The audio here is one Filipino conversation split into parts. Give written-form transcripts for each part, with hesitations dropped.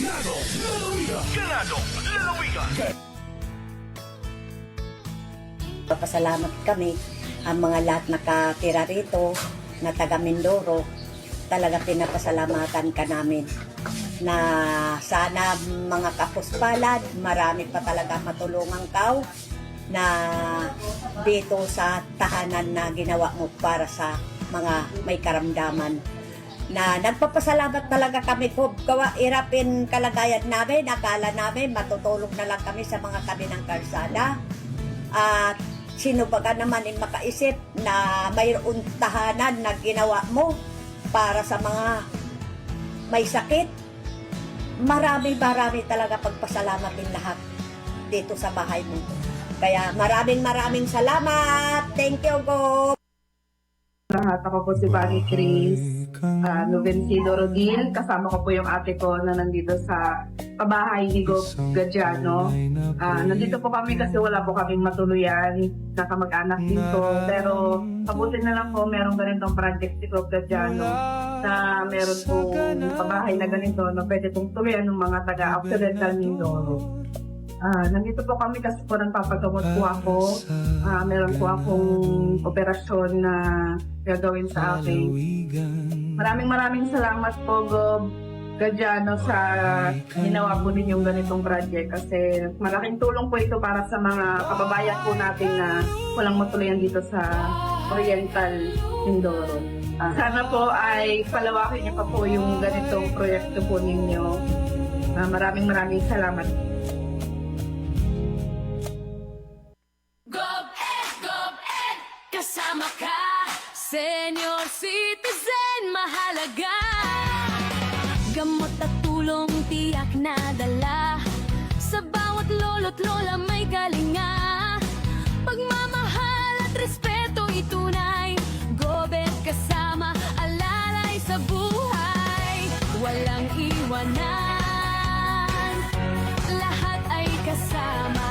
Ganado, lalawigan. Papasalamat kami ang mga lahat nakatira rito na taga Mindoro. Talaga pinapasalamatan ka namin na sana mga kapuspalad, marami pa talaga matulungan ka na dito sa tahanan na ginawa mo para sa mga may karamdaman. Na nagpapasalamat talaga kami po gawa irapin kalagayan namin, akala namin matutulog na lang kami sa mga tabi ng kalsada. At sino baga naman ay makaisip na mayroon tahanan na ginawa mo para sa mga may sakit. Marami talaga pagpasalamat din lahat dito sa bahay mo. Kaya maraming salamat. Thank you, go. Lahat, ako po si Bunny Chris Novencido Rodil. Kasama ko po yung ate ko na nandito sa pabahay ni Gob Gadiano. Nandito po kami kasi wala po kaming matuluyan na kamag-anak dito. Pero mabuti na lang po merong ganitong project si Gob Gadiano na meron po pabahay na ganito na pwede pong tuluyan ng mga taga-Occidental Mindoro. Nandito po kami kasi po nagpapagamot po ako. Meron po akong operasyon na gagawin sa akin. Maraming salamat po, Gob Gadiano, sa ginawa po ninyong ganitong project kasi malaking tulong po ito para sa mga kababayan po natin na walang matuluyan dito sa Oriental Mindoro. Sana po ay palawakin niyo pa po yung ganitong proyekto po ninyo. Maraming salamat. Kasama ka, senior citizen, mahalaga. Gamot at tulong tiyak na dala. Sa bawat lolo't lola may kalinga. Pagmamahal at respeto itunay. Gobet kasama, alalay sa buhay. Walang iwanan, lahat ay kasama.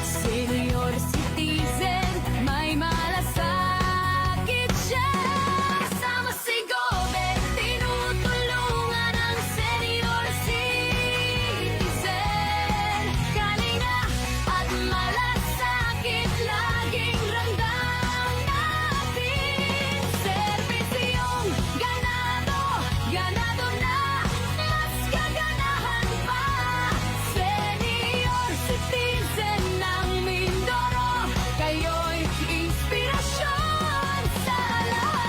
Senior citizen, may malasakit siya. Kasama si Gobet, tinutulungan ang senior citizen. Kalinga at malasakit, laging ramdam natin. Serbisyong ganado na, mas kaganahan pa. Senior citizen ng Mindoro, kayo'y inspirasyon sa lahat.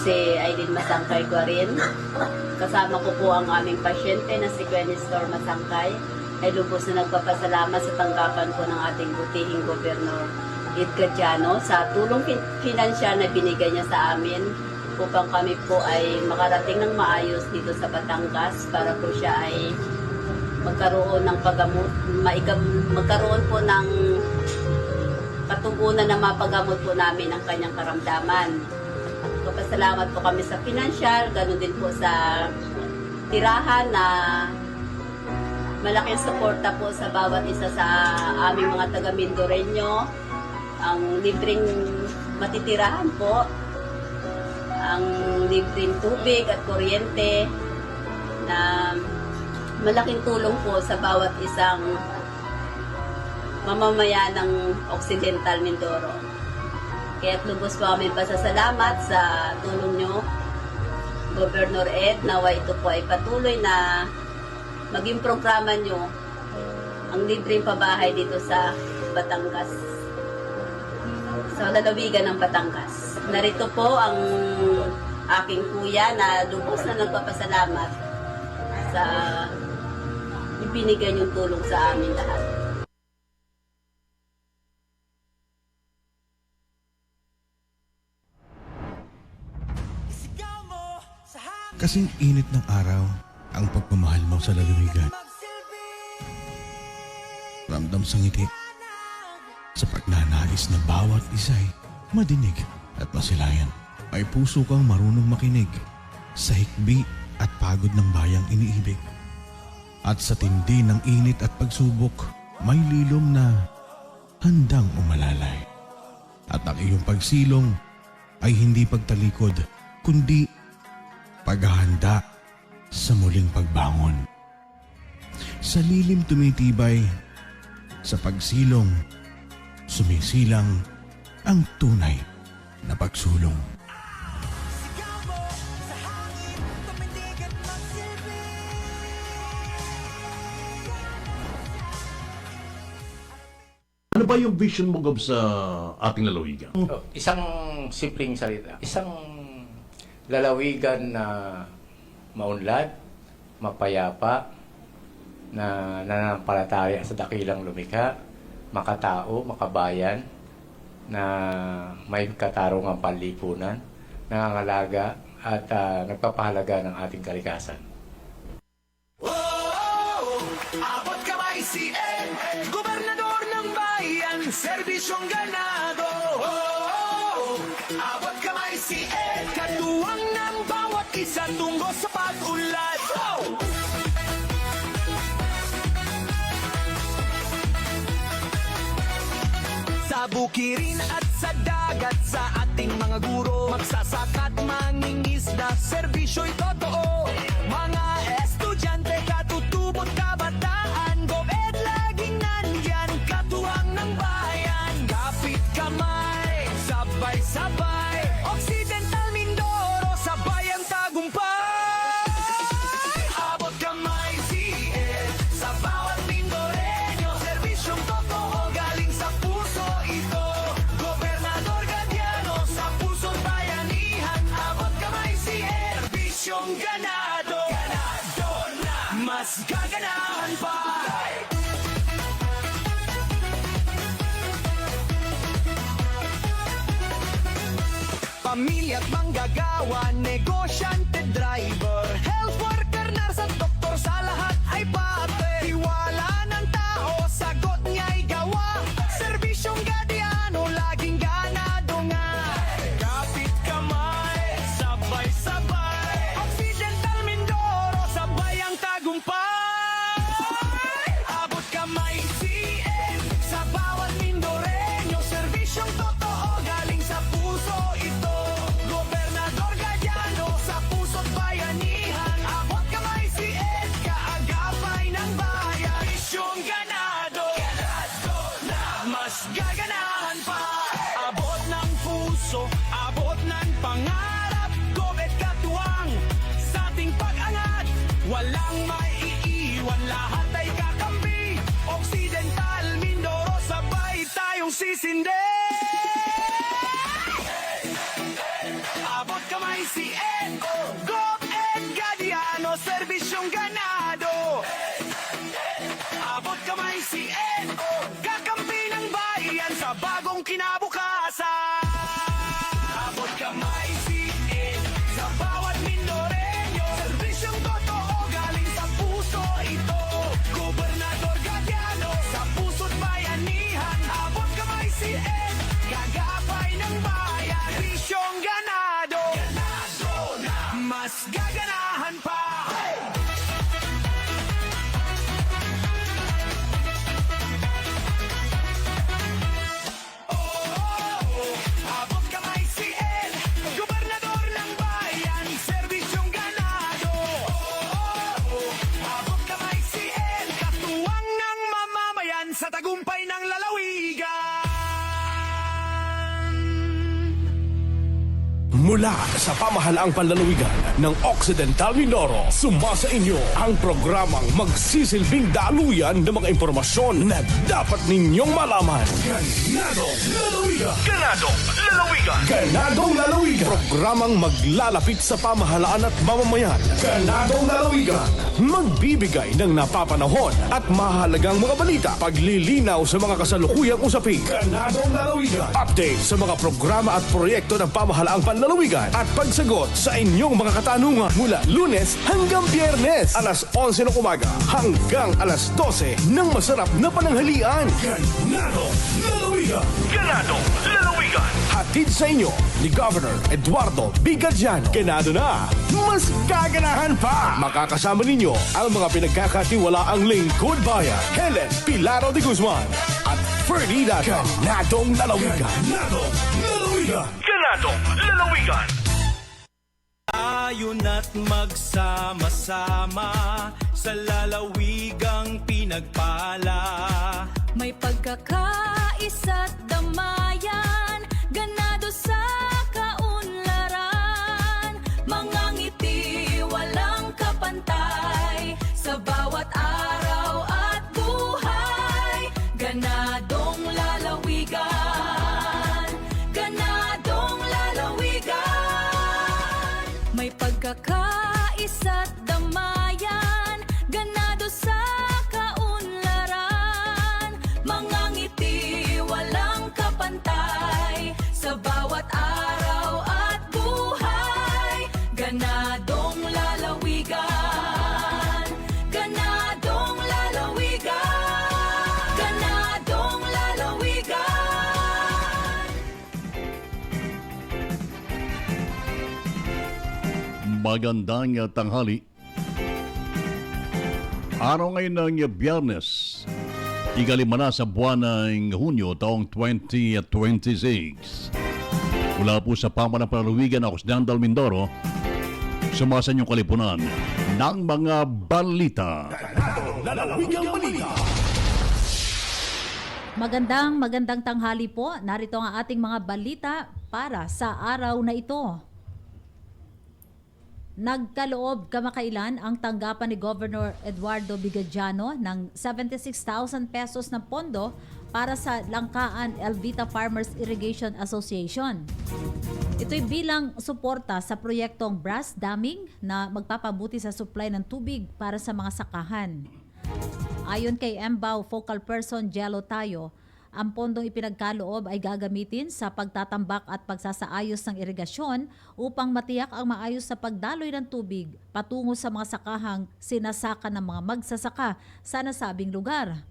Si Aileen Masangkay Guarin. Kasama ko po ang aming pasyente na si Gwenistor Masangkay. Ay lubos na nagpapasalamat sa tanggapan po ng ating butihing Gobernador Ed Gadiano sa tulong pinansyal na binigay niya sa amin upang kami po ay makarating ng maayos dito sa Batangas para po siya ay magkaroon ng paggamot, magkaroon po ng katugunan na mapagamot po namin ang kanyang karamdaman. Papasalamat po kami sa pinansyal, ganoon din po sa tirahan na malaking suporta po sa bawat isa sa aming mga taga-Mindoreño. Ang libreng matitirahan po, ang libreng tubig at kuryente na malaking tulong po sa bawat isang mamamayan ng Occidental Mindoro. Kaya lubos po kami pasasalamat sa tulong nyo, Governor Ed, nawa ito po ay patuloy na maging programa nyo ang libreng pabahay dito sa Batangas, sa lalawigan ng Batangas. Narito po ang aking kuya na lubos na nagpapasalamat sa ibinigay niyong tulong sa amin lahat. Kasing init ng araw ang pagmamahal mo sa lalawigan. Ramdam sa ngiti sa pagnanais na bawat isa'y madinig at masilayan. May puso kang marunong makinig sa hikbi at pagod ng bayang iniibig. At sa tindi ng init at pagsubok, may lilom na handang umalalay. At ang iyong pagsilong ay hindi pagtalikod, kundi paghahanda sa muling pagbangon. Sa lilim tumitibay, sa pagsilong, sumisilang ang tunay na pagsulong. Ano ba yung vision mo, Gob, sa ating lalawigan? Isang simpleng salita. Isang lalawigan na maunlad, mapayapa, na nananampalataya sa dakilang lumikha, makatao, makabayan, na may katarungang panlipunan, nangangalaga at nagpapahalaga ng ating kalikasan. Abot kamay si Ed, gobernador ng bayan, serbisyong ganado. Abot kamay si Ed, katuwang ng bawat isa tungo sa pag-unlad. Sa bukirin at sa dagat, sa ating mga guro, magsasakat, mangingisda, serbisyo'y totoo. Mga estudyante, katutubot, kabataan, GovEd laging nandyan, katuwang ng bayan. Kapit kamay, sabay-sabay, Occidental Mindoro, sabay ang tagumpay. Abot kamay si Ed, sa bawat Mindoreño, serbisyong totoo, galing sa puso ito. Gobernador Gadiano, sa puso't bayanihan, abot kamay si Ed, serbisyong ganado. Ganado na, mas gaganahan pa. Pamilya't manggagawa, negosyante, driver, health worker, nurse at doktor, sa lahat ay pate. Tiwala ng tao, sagot niya'y gawa. Serbisyong Gadiano, laging ganado nga. Kapit kamay, sabay-sabay, Occidental Mindoro, sabay ang tagumpay. Abot kamay si Ed, sa bawat Mindoreño, serbisyong totoo, galing sa puso ito. Gobernador Gadiano, sa puso't bayanihan, abot kamay si Ed, kaagapay ng bayan. Misyong ganado, ganado na, mas gaganahan pa. Abot ng puso, abot ng pangarap, GovEd katuwang sa ating pag-angat. Walang maiiwan, lahat ay kakampi. Occidental Mindoro, sabay tayong sisindi. Abot kamay si Ed, GovEd Gadiano, serbisyong ganado. Abot kamay si Ed, kakampi ng bayan sa bagong kinabukasan. Abot kamay si Ed, sa bawat Mindoreño, serbisyong totoo, galing sa puso ito. Gobernador Gadiano, sa puso't bayanihan, abot kamay si Ed, kagapay ng bayan. Serbisyong ganado, ganado na, mas gaganahan pa. Abot kamay si Ed, gobernador ng bayan, serbisyong ganado. Abot kamay si Ed, katuwang ng mamamayan sa tagumpay ng lalawigan. Mula sa pamahalaang panlalawigan ng Occidental Mindoro, sumasa inyo ang programang magsisilbing daluyan ng mga impormasyon na dapat ninyong malaman. Ganadong Lalawigan! Ganado, lalawigan. Ganadong Lalawigan! Programang maglalapit sa pamahalaan at mamamayan. Ganadong Lalawigan! Magbibigay ng napapanahon at mahalagang mga balita. Paglilinaw sa mga kasalukuyang usapin. Ganadong Lalawigan! Update sa mga programa at proyekto ng pamahalaang panlalawigan at pagsagot sa inyong mga katanungan mula Lunes hanggang Biyernes, alas 11 ng umaga hanggang alas 12 ng masarap na pananghalian. Ganadong Lalawigan! Ganado, lalawigan. Hatid sa inyo ni Governor Eduardo B. Gadiano. Ganado na, mas gaganahan pa. Makakasama ninyo ang mga pinagkakatiwalaang lingkod bayan, Helen Pilaro de Guzman, at Ferdinand. Ganadong Lalawigan. Ganadong Lalawigan. Ayon at magsama-sama sa lalawigang pinagpala. May pagkakaisa't damayan, ganado sa kaunlaran. Mga ngiti walang kapantay, sa bawat araw at buhay. Ganadong lalawigan, ganadong lalawigan. May pagkakaisa't damayan, ganado sa kaunlaran. Mga ngiti walang kapantay, sa bawat araw at buhay. Ganadong lalawigan, ganadong lalawigan, ganadong lalawigan. Magandang tanghali. Araw ngayon ng Biyernes, ikalima na sa buwan ng Hunyo taong 2026. Mula po sa Pamanang Palalawigan, ako si Dandal Mindoro, sumasa niyong kalipunan ng mga balita. Magandang tanghali po. Narito ang ating mga balita para sa araw na ito. Nagkaloob kamakailan ang tanggapan ni Governor Eduardo Bigadiano ng 76,000 pesos na pondo para sa Langkaan Elvita Farmers Irrigation Association. Ito'y bilang suporta sa proyektong brass damming na magpapabuti sa supply ng tubig para sa mga sakahan. Ayon kay MBAO Focal Person Jello Tayo, ang pondong ipinagkaloob ay gagamitin sa pagtatambak at pagsasaayos ng irigasyon upang matiyak ang maayos sa pagdaloy ng tubig patungo sa mga sakahang sinasaka ng mga magsasaka sa nasabing lugar.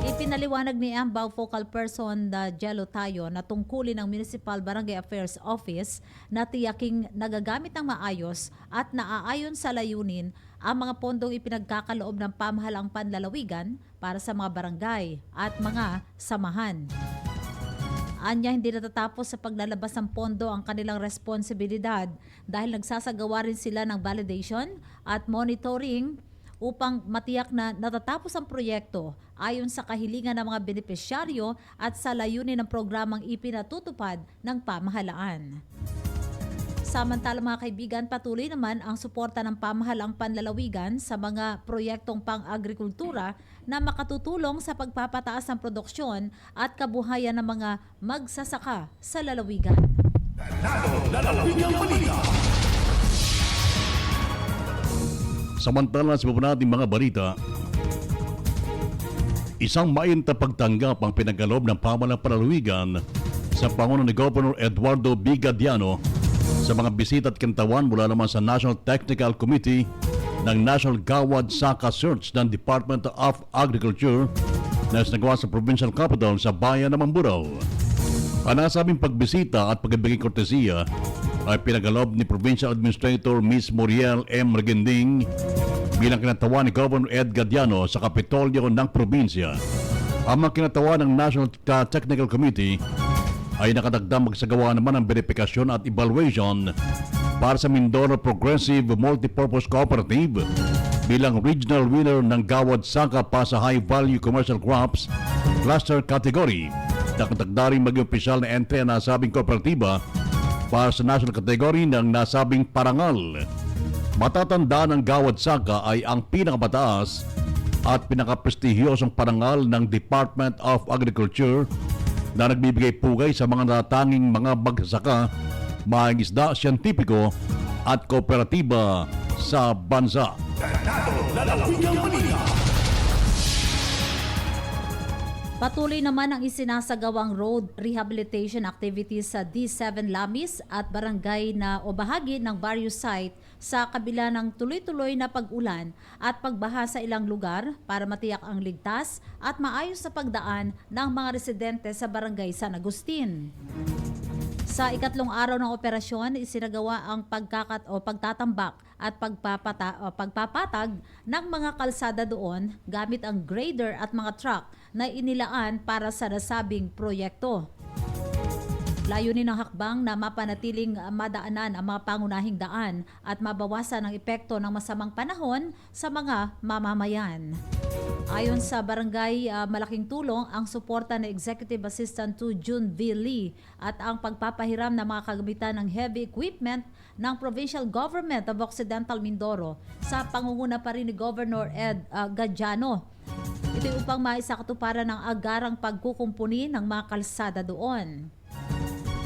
Ipinaliwanag ni MBAO Focal Person Jello Tayo na tungkulin ng Municipal Barangay Affairs Office na tiyaking nagagamit ng maayos at naaayon sa layunin ang mga pondong ipinagkakaloob ng pamahalaang panlalawigan para sa mga barangay at mga samahan. Anya, hindi natatapos sa paglalabas ng pondo ang kanilang responsibilidad dahil nagsasagawa rin sila ng validation at monitoring upang matiyak na natatapos ang proyekto ayon sa kahilingan ng mga benepisyaryo at sa layunin ng programang ipinatutupad ng pamahalaan. Samantala mga kaibigan, patuloy naman ang suporta ng pamahalaang panlalawigan sa mga proyektong pang-agrikultura na makatutulong sa pagpapataas ng produksyon at kabuhayan ng mga magsasaka sa lalawigan. Samantala sa baba nating mga balita, isang mainta pagtanggap ang pinagkaloob ng pamahalang palalawigan sa panguna ni Governor Eduardo Bigadiano sa mga bisita at kintawan mula naman sa National Technical Committee ng National Gawad Saka Search ng Department of Agriculture na isinagawa sa provincial capital sa bayan ng Mamburao. Ang nasabing pagbisita at pagbibigay kortesiya ay pinagkaloob ni Provincial Administrator Ms. Muriel M. Regending bilang kinatawan ni Governor Ed Gadiano sa Kapitolyo ng probinsya. Ang mga kinatawan ng National Technical Committee ay nakadagdang magsagawa naman ng verifikasyon at evaluation para sa Mindoro Progressive Multipurpose Cooperative bilang regional winner ng Gawad Saka pa sa High Value Commercial Crops Cluster Category. Nakadagdaring maging opisyal na entry ang nasabing kooperatiba para sa national category ng nasabing parangal. Matatandaan ng Gawad Saka ay ang pinakamataas at pinakaprestihiyosong parangal ng Department of Agriculture na nagbibigay pugay sa mga natatanging mga magsasaka, mga isda, siyentipiko at kooperatiba sa bansa. Patuloy naman ang isinasagawang road rehabilitation activities sa D7 Lamis at barangay na o bahagi ng various site sa kabila ng tuloy-tuloy na pag-ulan at pagbaha sa ilang lugar para matiyak ang ligtas at maayos sa pagdaan ng mga residente sa barangay San Agustin. Sa ikatlong araw ng operasyon, isinagawa ang pagtatambak at pagpapatag ng mga kalsada doon gamit ang grader at mga truck na inilaan para sa nasabing proyekto. Layunin ng hakbang na mapanatiling madaanan ang mga pangunahing daan at mabawasan ang epekto ng masamang panahon sa mga mamamayan. Ayon sa barangay, malaking tulong ang suporta ng Executive Assistant to June V. Lee at ang pagpapahiram ng mga kagamitan ng heavy equipment ng Provincial Government of Occidental Mindoro sa pangunguna pa rin ni Governor Ed Gadiano. Ito upang maisakatuparan ng agarang pagkukumpuni ng mga kalsada doon.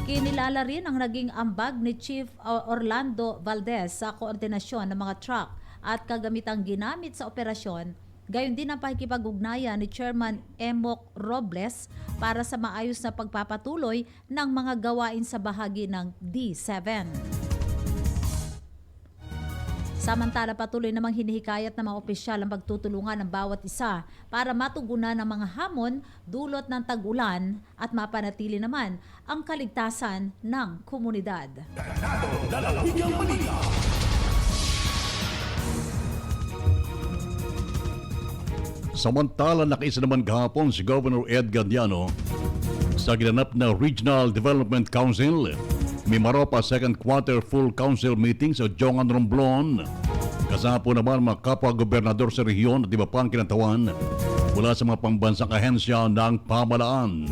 Kinilala rin ang naging ambag ni Chief Orlando Valdez sa koordinasyon ng mga truck at kagamitang ginamit sa operasyon. Gayon din ang pakikipag-ugnayan ni Chairman Emok Robles para sa maayos na pagpapatuloy ng mga gawain sa bahagi ng D7. Samantala, patuloy namang hinihikayat ng mga opisyal ang pagtutulungan ng bawat isa para matugunan ang mga hamon dulot ng tag-ulan at mapanatili naman ang kaligtasan ng komunidad. Samantala, nakiisa naman kahapon si Governor Ed Gadiano sa ginanap na Regional Development Council Mimaropa Second Quarter Full Council Meeting sa Jongan Romblon. Kasama po naman mga kapwa-gobernador sa rehiyon at iba pang kinatawan mula sa mga pambansang ahensya ng pamahalaan.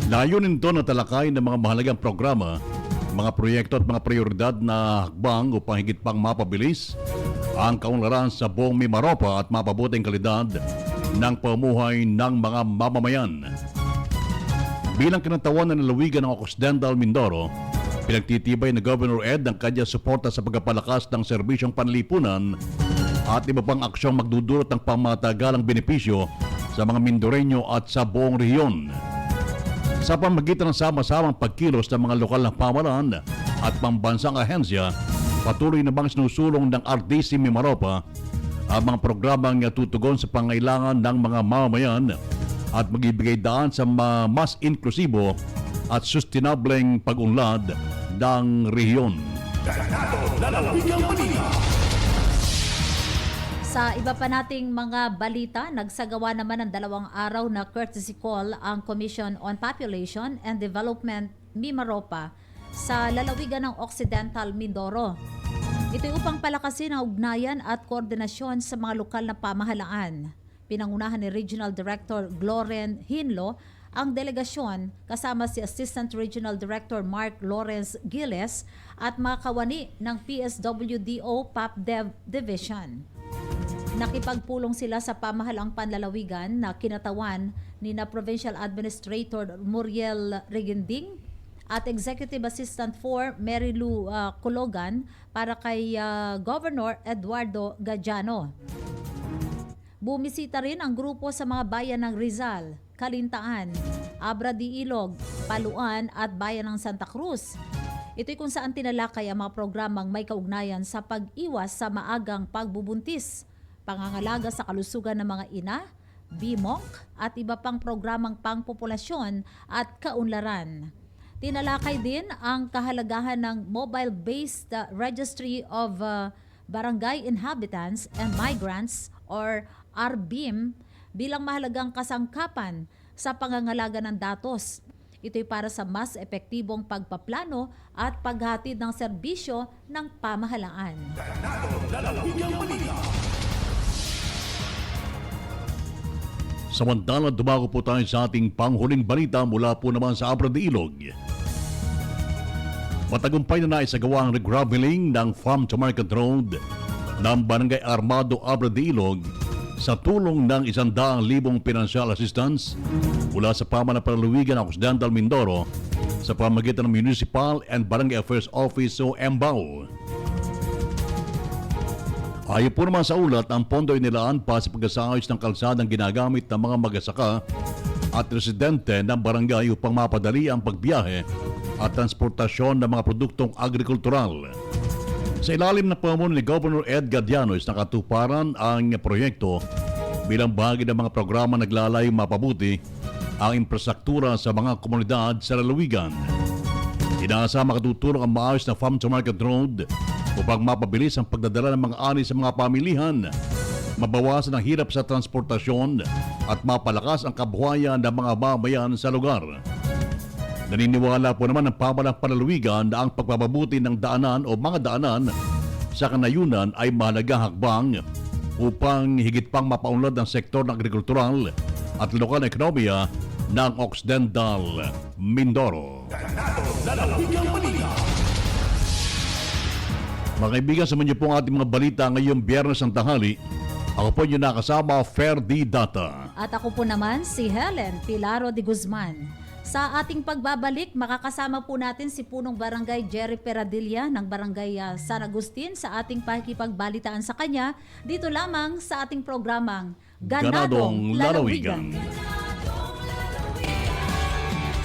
Layunin ito na talakay ng mga mahalagang programa, mga proyekto at mga prioridad na hakbang upang higit pang mapabilis ang kaunlaran sa buong Mimaropa at mapabuting kalidad ng pamumuhay ng mga mamamayan. Bilang kinatawan na nalawigan ng Occidental Mindoro, pinagtitibay na Governor Ed ang kanyang suporta sa pagpapalakas ng serbisyong panlipunan at iba pang aksyong magdudulot ng pamatagalang benepisyo sa mga Mindoreño at sa buong rehiyon. Sa pamamagitan ng sama-samang pagkilos ng mga lokal na pamahalaan at pambansang ahensya, patuloy na bang sinusulong ng RDC Mimaropa ang mga programang tutugon sa pangailangan ng mga mamamayan at magbibigay daan sa mas inklusibo at sustainableng pag-unlad ng rehiyon. Sa iba pa nating mga balita, nagsagawa naman ng 2 araw na courtesy call ang Commission on Population and Development Mimaropa sa lalawigan ng Occidental Mindoro. Ito upang palakasin ang ugnayan at koordinasyon sa mga lokal na pamahalaan. Pinangunahan ni Regional Director Gloren Hinlo ang delegasyon kasama si Assistant Regional Director Mark Lawrence Giles at mga kawani ng PSWDO PAPDEV Division. Nakipagpulong sila sa pamahalaang panlalawigan na kinatawan ni na Provincial Administrator Muriel Regending at Executive Assistant 4 Mary Lou Cologan para kay Governor Eduardo Gadiano. Bumisita rin ang grupo sa mga bayan ng Rizal, Calintaan, Abra de Ilog, Paluan at bayan ng Santa Cruz. Ito'y kung saan tinalakay ang mga programang may kaugnayan sa pag-iwas sa maagang pagbubuntis, pangangalaga sa kalusugan ng mga ina, BMOC at iba pang programang pangpopulasyon at kaunlaran. Tinalakay din ang kahalagahan ng Mobile-Based Registry of Barangay Inhabitants and Migrants or RBIM bilang mahalagang kasangkapan sa pangangalaga ng datos. Ito'y para sa mas epektibong pagpaplano at paghatid ng serbisyo ng pamahalaan. Samantala, dumako po tayo sa ating panghuling balita mula po naman sa Abra de Ilog. Matagumpay na naisagawa ang regraveling ng Farm to Market Road ng Barangay Armado, Abra de Ilog sa tulong ng 100,000 financial assistance mula sa pamahalaan ng panlalawigan ng Occidental Mindoro sa pamamagitan ng Municipal and Barangay Affairs Office o MBAO. Ayon po naman sa ulat, ang pondo ay nilaan pa sa pagsasaayos ng kalsadang ginagamit ng mga magsasaka at residente ng barangay upang mapadali ang pagbiyahe at transportasyon ng mga produktong agrikultural. Sa ilalim ng pamumuno ni Governor Ed Gadiano, nakatuparan ang proyekto bilang bahagi ng mga programa naglalayong mapabuti ang infrastruktura sa mga komunidad sa lalawigan. Inaasa makatutulong ang maayos na Farm to Market Road upang mapabilis ang pagdadala ng mga ani sa mga pamilihan mabawasan ang hirap sa transportasyon at mapalakas ang kabuhayan ng mga mamayan sa lugar. Naniniwala po naman ang pamahalang panlalawigan na ang pagpapabuti ng daanan o mga daanan sa kanayunan ay mahalagang hakbang upang higit pang mapaunlad ang sektor ng agrikultural at lokal na ekonomiya ng Occidental Mindoro. Mga kaibigan, sa niyo po ang ating mga balita ngayong Biyernes ng tanghali. Ako po yung nakasama, Ferdy Data. At ako po naman si Helen Pilaro de Guzman. Sa ating pagbabalik, makakasama po natin si Punong Barangay Jerry Peradilla ng Barangay San Agustin sa ating pakikipagbalitaan sa kanya dito lamang sa ating programang Ganadong Lalawigan.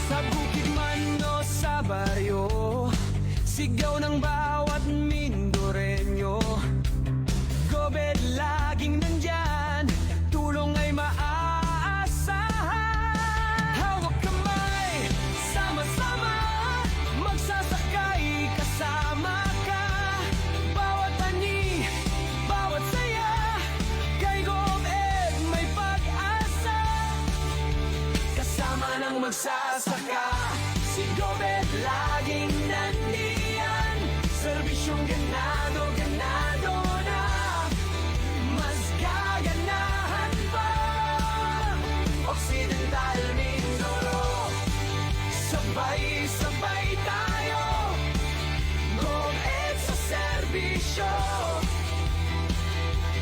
Sa bukid man o sa baryo, sigaw ng bawat Mindoreño. Gobed laging nandyan, tulong ay maaasahan. Hawak kamay, sama-sama, magsasakay kasama ka. Bawat ani, bawat saya, kay Gobed may pag-asa. Kasama ng magsasaka, si Gobed laging nandiyan. Serbisyong ganado, ganado na, mas gaganahan pa. Occidental Mindoro, sabay-sabay tayo. Gobed sa serbisyo,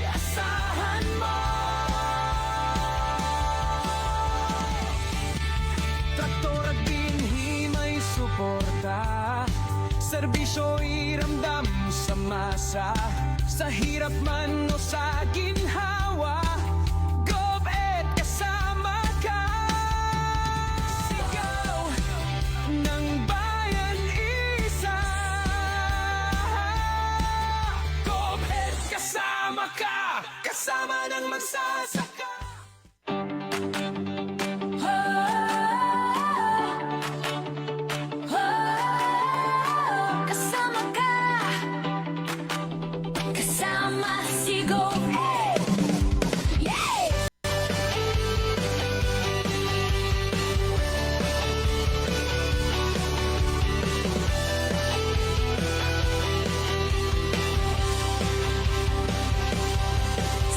asahan mo. Traktor at binhi may suporta, serbisyo iramdam sa masa. Sa hirap man o sa ginhawa, Gobed kasama ka. Sigaw ng bayan isa, Gobed kasama ka, kasama ng magsasaka. Kasama ka, kasama si Gobed. Yeah!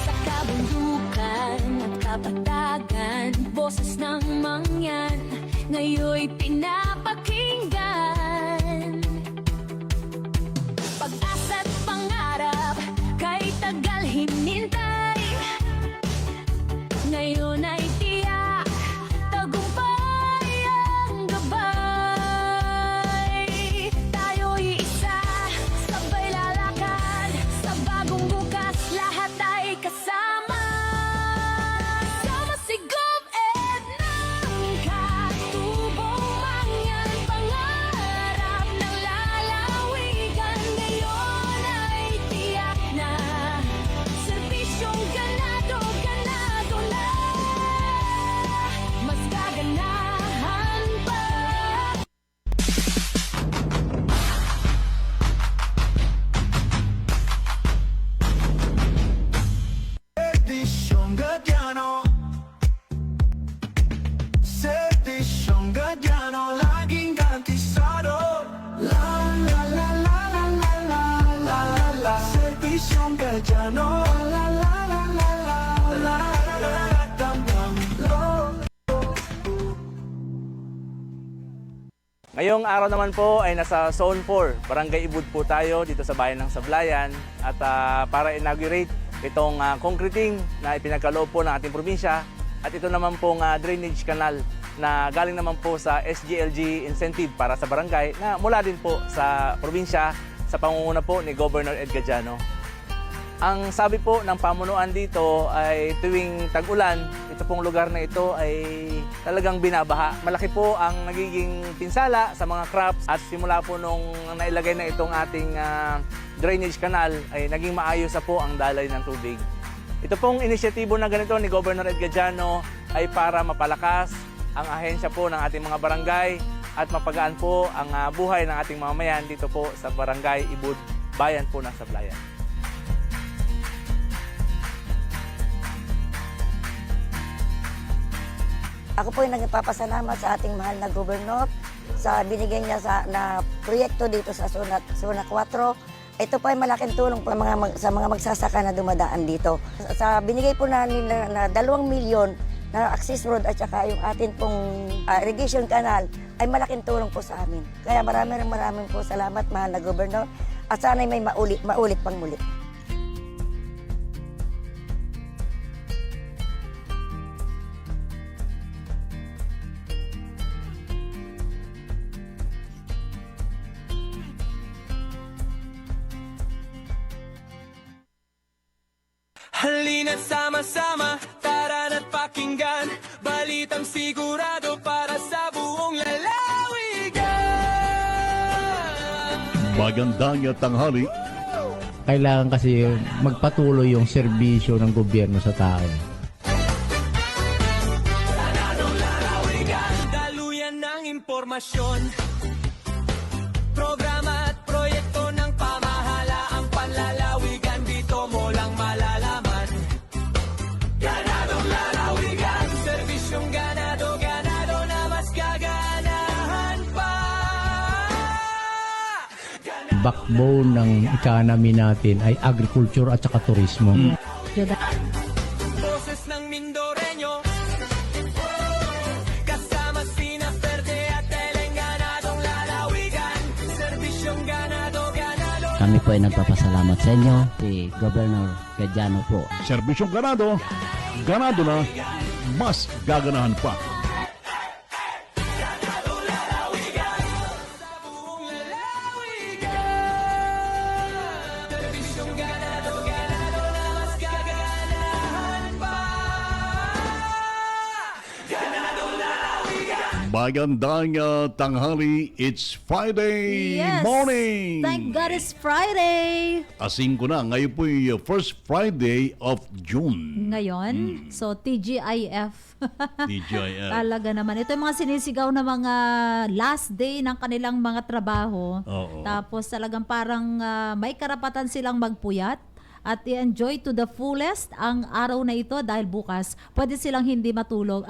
Sa kabundukan at kapatagan, boses ng mangyan ngayon'y pinapakinggan. Pag-asa't pangarap, kay tagal hinintay, ngayon ay tiyak, tagumpay ang gabay. Tayo'y isa, sabay lalakad, sa bagong bukas, lahat ay kasama. Sama si Gobed ng katubong mangyan, pangarap ng lalawigan, ngayon ay tiyak na. Serbisyong ganado, ganado na, mas gaganahan pa. Servisyong Gadyano, Servisyong Gadyano, laging garantisado. La la la la la la la la la la. Servisyong Gadyano, la la la la la la la la. Damdam lo. Ngayong araw naman po ay nasa Zone 4, Barangay Ibud po tayo dito sa bayan ng Sablayan at para inaugurate itong concreting na ipinagkaloob po ng ating probinsya at ito naman pong drainage canal na galing naman po sa SGLG incentive para sa barangay na mula din po sa probinsya sa pangunguna po ni Governor Ed Gadiano. Ang sabi po ng pamunuan dito ay tuwing tag-ulan, ito pong lugar na ito ay talagang binabaha. Malaki po ang nagiging pinsala sa mga crops at simula po nung nailagay na itong ating drainage canal ay naging maayos na po ang dalay ng tubig. Ito pong inisyatibo na ganito ni Governor Ed Gadiano ay para mapalakas ang ahensya po ng ating mga barangay at mapagaan po ang buhay ng ating mamamayan dito po sa Barangay Ibud, bayan po ng Sablayan. Ako po yung nagpapasalamat sa ating mahal na gobernador sa binigay niya na proyekto dito sa Zona 4. Ito po ay malaking tulong po sa mga magsasaka na dumadaan dito. Sa binigay po na nila na 2 milyon na access road at saka yung atin pong irrigation canal ay malaking tulong po sa amin. Kaya maraming po salamat mahal na gobernador at sana'y may maulit pang muli. Halina't sama-sama, tara na't pakinggan balitang sigurado para sa buong lalawigan. Magandang tanghali. Kailangan kasi magpatuloy yung serbisyo ng gobyerno sa tao. Daluyan ng impormasyon, programa at proyekto ng pamahalaang panlalawigan, dito mo lang malalaman. Ganadong lalawigan, serbisyong ganado na mas gaganahan pa. Backbone ng economy natin ay agriculture at saka turismo. Boses ng Mindoreño, kasama sina Verde at Teleng, ganadong lalawigan, serbisyong ganado. Kami po ay nagpapasalamat sa inyo, si Governor Gadiano po. Serbisyong ganado na, mas gaganahan pa. Serbisyong ganado na mas gaganahan pa. Ganadong lalawigan. Magandang tanghali. It's Friday Yes! morning. Thank God it's Friday! Asing ko na. Ngayon po yung first Friday of June. Ngayon, so TGIF. TGIF. Talaga naman. Ito yung mga sinisigaw na mga last day ng kanilang mga trabaho. Oo. Tapos talagang parang may karapatan silang magpuyat at i-enjoy to the fullest ang araw na ito dahil bukas pwede silang hindi matulog,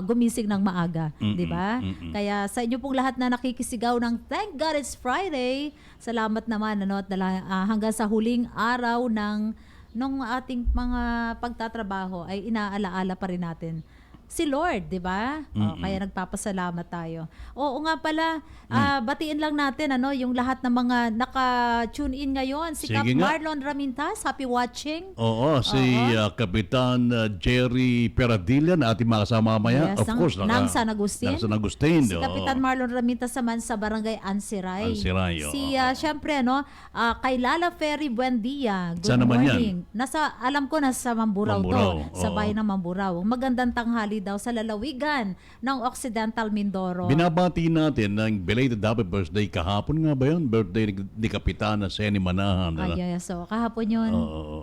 gumising ng maaga. Di ba? Kaya sa inyo pong lahat na nakikisigaw ng Thank God it's Friday, salamat naman at hanggang sa huling araw nung ating mga pagtatrabaho ay inaalaala pa rin natin si Lord, di ba? Kaya nagpapasalamat tayo. Oo nga pala, batiin lang natin yung lahat ng mga naka-tune in ngayon. Si Cap Sige nga. Marlon Ramintas, happy watching. Oo, si Kapitan Jerry Peradilla na ating makasama mamaya. Yes, Of course, ng San Agustin. Ng San Agustin. Si oo. Kapitan Marlon Ramintas naman sa Barangay Ansiray. Ansiray, oo. Si, syempre, kay Lala Ferry Buendia. Good Saan naman yan? morning. Alam ko nasa Mamburao, Mamburao, to. Sa oo. bayan ng Mamburao. Magandang tanghali daw sa lalawigan ng Occidental Mindoro. Binabati natin ng belated happy birthday kahapon nga ba yun? Birthday ni Kapitana Seni Manahan. Yes, so kahapon yun.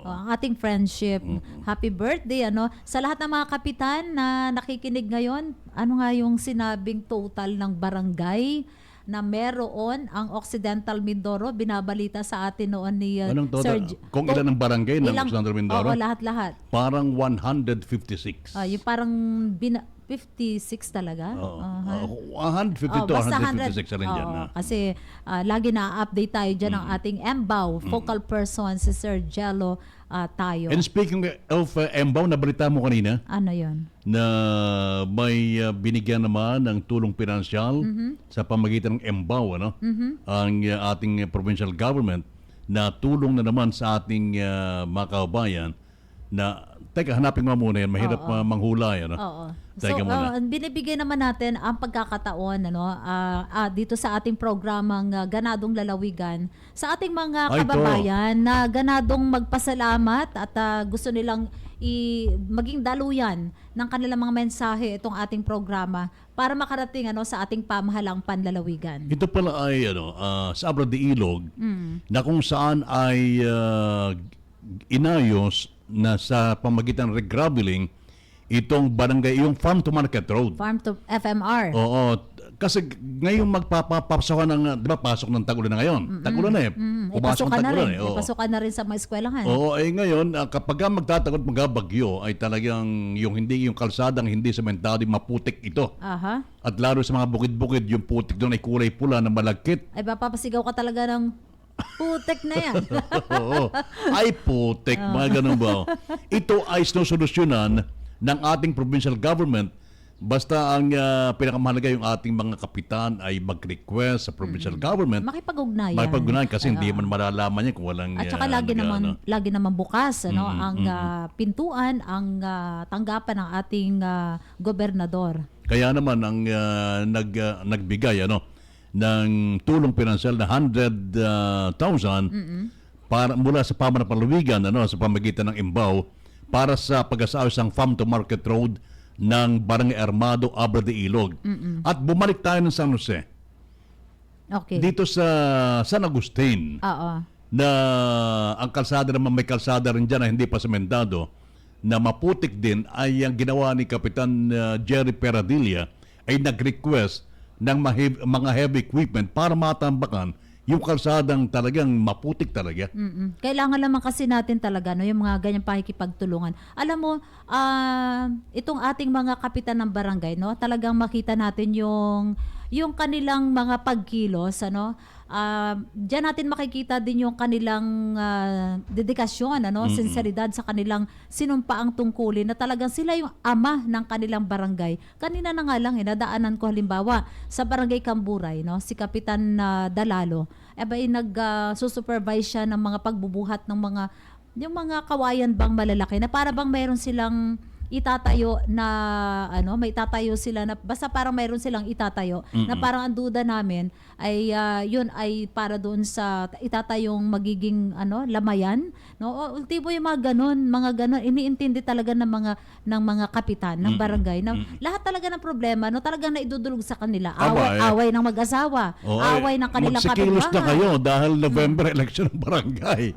Ang ating friendship. Happy birthday, Sa lahat ng mga kapitan na nakikinig ngayon, ano nga yung sinabing total ng barangay na meron ang Occidental Mindoro? Binabalita sa atin noon ni Anong total? Kung ilan ang barangay ng Occidental Mindoro? Oo, lahat-lahat. Parang 156. Yung parang 56 talaga. 152, basta 156 rin dyan. Oo, kasi lagi na-update tayo dyan ng ating MBAW, focal person, si Sir Jello tayo. And speaking of MBAW, nabalita mo kanina Ano yon? na may binigyan naman ng tulong pinansyal sa pamagitan ng MBAW, ang ating provincial government na tulong na naman sa ating mga kababayan na, teka, hanapin mo muna yan, mahirap manghulay. Oo. Teka So, muna. binibigay naman natin ang pagkakataon dito sa ating programang Ganadong Lalawigan sa ating mga Ay, ito. kababayan na ganadong magpasalamat at gusto nilang maging daluyan ng kanilang mga mensahe itong ating programa para makarating sa ating pamahalang panlalawigan. Ito pala ay sa Abra de Ilog na kung saan ay inayos na sa pamagitan ng regraveling itong barangay, yung Farm to Market Road. Farm to FMR. Oo, Kasi ngayon magpapapasok ng, di ba, pasok ng tag-ulan na ngayon. Tag-ulan na eh. Pumasok Ipasukan ng na tag-ulan rin. eh. Oo. Ipasukan na rin sa mga eskwelahan. Oo, ngayon, kapag magtatagot magbagyo, ay talagang yung kalsadang hindi sementado, maputik ito. Aha. At lalo sa mga bukid-bukid, yung putik doon ay kulay pula na malagkit. Ay papapasigaw ka talaga ng putek na yan. Oo. Ay putik, mga ganun ba? Ito ay sinusolusyonan ng ating provincial government. Basta ang pinakamahalaga yung ating mga kapitan ay mag-request sa provincial government. Makipag-ugnayan. Makipag-ugnayan kasi hindi man malalaman yan kung walang... At saka lagi naman bukas ang pintuan, ang tanggapan ng ating gobernador. Kaya naman ang nagbigay ng tulong pinansyal na 100,000 para mula sa Pamahalaan ng Palawigan sa pamagitan ng Imbaw para sa pag-asaayos ng Farm to Market Road ng Barangay Armado, Abra de Ilog. At bumalik tayo ng San Jose. Okay. Dito sa San Agustin. Oo. Na ang kalsada naman, may kalsada rin dyan na hindi pa sementado, na maputik din, ay ang ginawa ni Kapitan Jerry Peradilla ay nag-request ng mga heavy equipment para matambakan yung kalsadang talagang maputik talaga. Kailangan naman kasi natin talaga yung mga ganyang pakikipagtulungan. Alam mo, itong ating mga kapitan ng barangay, talagang makita natin yung kanilang mga pagkilos, diyan natin makikita din yung kanilang dedikasyon, sinseridad sa kanilang sinumpaang tungkulin na talagang sila yung ama ng kanilang barangay. Kanina na nga lang, nadaanan ko halimbawa sa Barangay Camburay, si Kapitan Dalalo, nag-supervise siya ng mga pagbubuhat ng yung mga kawayan bang malalaki na para bang mayroon silang itatayo na may itatayo sila na basta parang mayroon silang itatayo na parang ang duda namin ay yun ay para doon sa itatayong magiging lamayan, ultimo yung mga ganon iniintindi talaga ng mga kapitan ng barangay na lahat talaga ng problema talagang naidudulog sa kanila, away ng mag-asawa, away ng kanilang magsikilos kapitbahay. na kayo dahil November election ng barangay.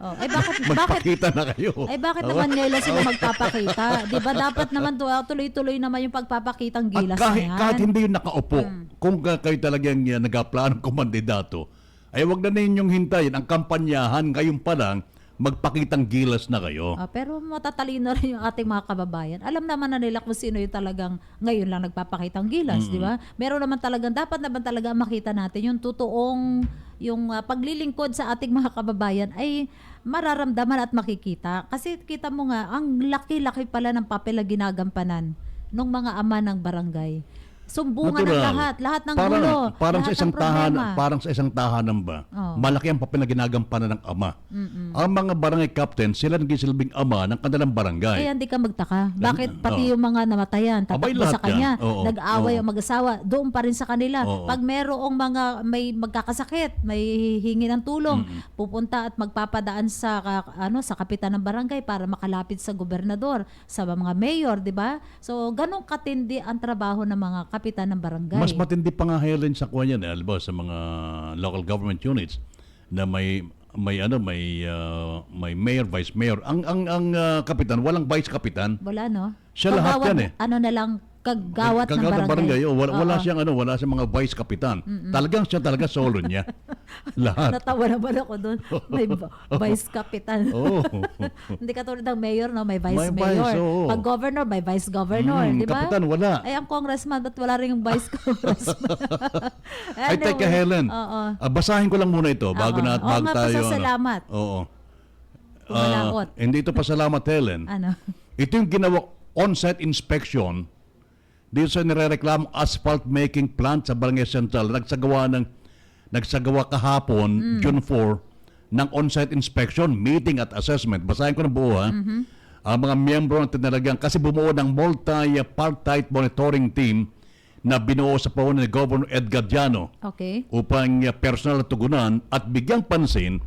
Magpakita na kayo. Bakit naman ngayon sila magpapakita? Di ba dapat naman tuloy-tuloy naman yung pagpapakitang gilas at na yan. kahit hindi yung nakaupo, kung kayo talagang nagaplanong kumandidato, ay wag na ninyong hintayin ang kampanyahan, ngayon pa lang magpakitang gilas na kayo. Pero matatalino rin yung ating mga kababayan. Alam naman na nila kung sino yung talagang ngayon lang nagpapakitang gilas, di ba? Meron naman talagang, dapat naman talaga makita natin yung totoong, yung paglilingkod sa ating mga kababayan ay mararamdaman at makikita. Kasi kita mo nga, ang laki-laki pala ng papel na ginagampanan ng mga ama ng barangay. Sumbungan ng lahat ng gulo, parang lahat sa isang ng problema. parang sa isang tahanan ba, malaki ang papel na ginagampanan ng ama. Ang mga barangay captain, sila nagsisilbing ama ng kanilang barangay. Kaya hindi ka magtaka. Bakit pati yung mga namatayan, tatakbo sa kanya, nag-away ang mag-asawa, doon pa rin sa kanila. Pag merong may magkakasakit, may hingi ng tulong, pupunta at magpapadaan sa kapitan ng barangay para makalapit sa gobernador, sa mga mayor, di ba? So, ganong katindi ang trabaho ng mga kapitan ng barangay. Mas matindi pa nga Helen sa kuha niyan, sa mga local government units na may mayor, vice mayor. Ang kapitan, walang vice kapitan. Wala, no? Siya lahat yan eh. Na lang, kagawat ng barangay. Wala siyang wala siyang mga vice kapitan. Talagang siya talaga solo niya. Lahat. Natawa naman ako doon. May vice kapitan. Hindi katulad ng mayor, may vice mayor. Pag governor, may vice governor, di ba? Kapitan, wala. Ay, ang congressman, ba't wala rin yung vice congressman? Ay, teka Helen. Basahin ko lang muna ito bago tayo. Salamat. Hindi ito pasalamat, Helen. Ito yung ginawa on-site inspection dito sa nirereklamong asphalt making plant sa Barangay Central. Nagsagawa kahapon, June 4, ng on-site inspection, meeting at assessment. Basahin ko ng buo ang mga miyembro ng tinalagang, kasi bumuo ng multi-partite monitoring team na binuo sa pauna ni Governor Edgar Diano upang personal na tugunan at bigyang pansin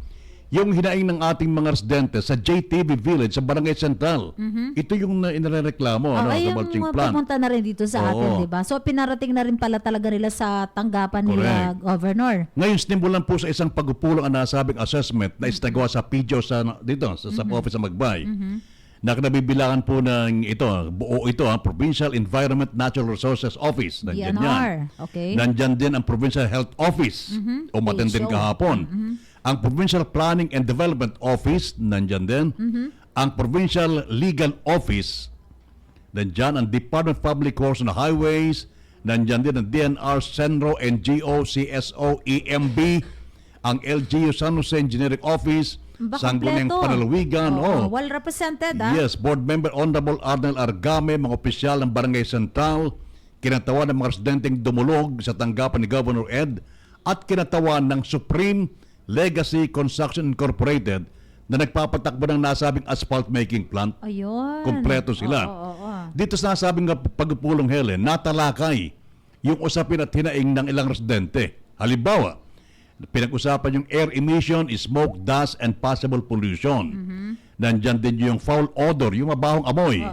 yung hinaing ng ating mga residente sa JTV Village sa Barangay Central. Ito yung inireklamo sa mulching plant. Pupunta na rin dito sa atin, di ba? So pinarating na rin pala talaga nila sa tanggapan nila, Governor. Ngayon, sinimulan po sa isang pagpupulong ang nasabing assessment na isnagawa sa PGO dito, sa office sa Magbay. na nabibilangan po ng ito, buo ito, Provincial Environment Natural Resources Office. Nandyan yan. DNR. Okay. Nandyan din ang Provincial Health Office. Umattend din PHO. kahapon. Ang Provincial Planning and Development Office, nandyan din. Ang Provincial Legal Office, nandyan ang Department of Public Works and Highways, nandyan din ang DNR, Senro, NGO, CSO, EMB, ang LGU San Jose Engineering Office, Sangguniang kompleto. Panalawigan. Well represented, ah. Yes, Board Member Honorable Arnel Argame, mga opisyal ng Barangay Central, kinatawan ng mga residenteng dumulog sa tanggapan ni Governor Ed, at kinatawan ng Supreme Legacy Construction Incorporated na nagpapatakbo ng nasabing asphalt making plant. Ayun. Kompleto sila. Oo. Dito sa nasabing pagpupulong, Helen, natalakay yung usapin at hinaing ng ilang residente. Halimbawa, pinag-usapan yung air emission, smoke, dust, and possible pollution. Nandyan din yung foul odor, yung mabahong amoy.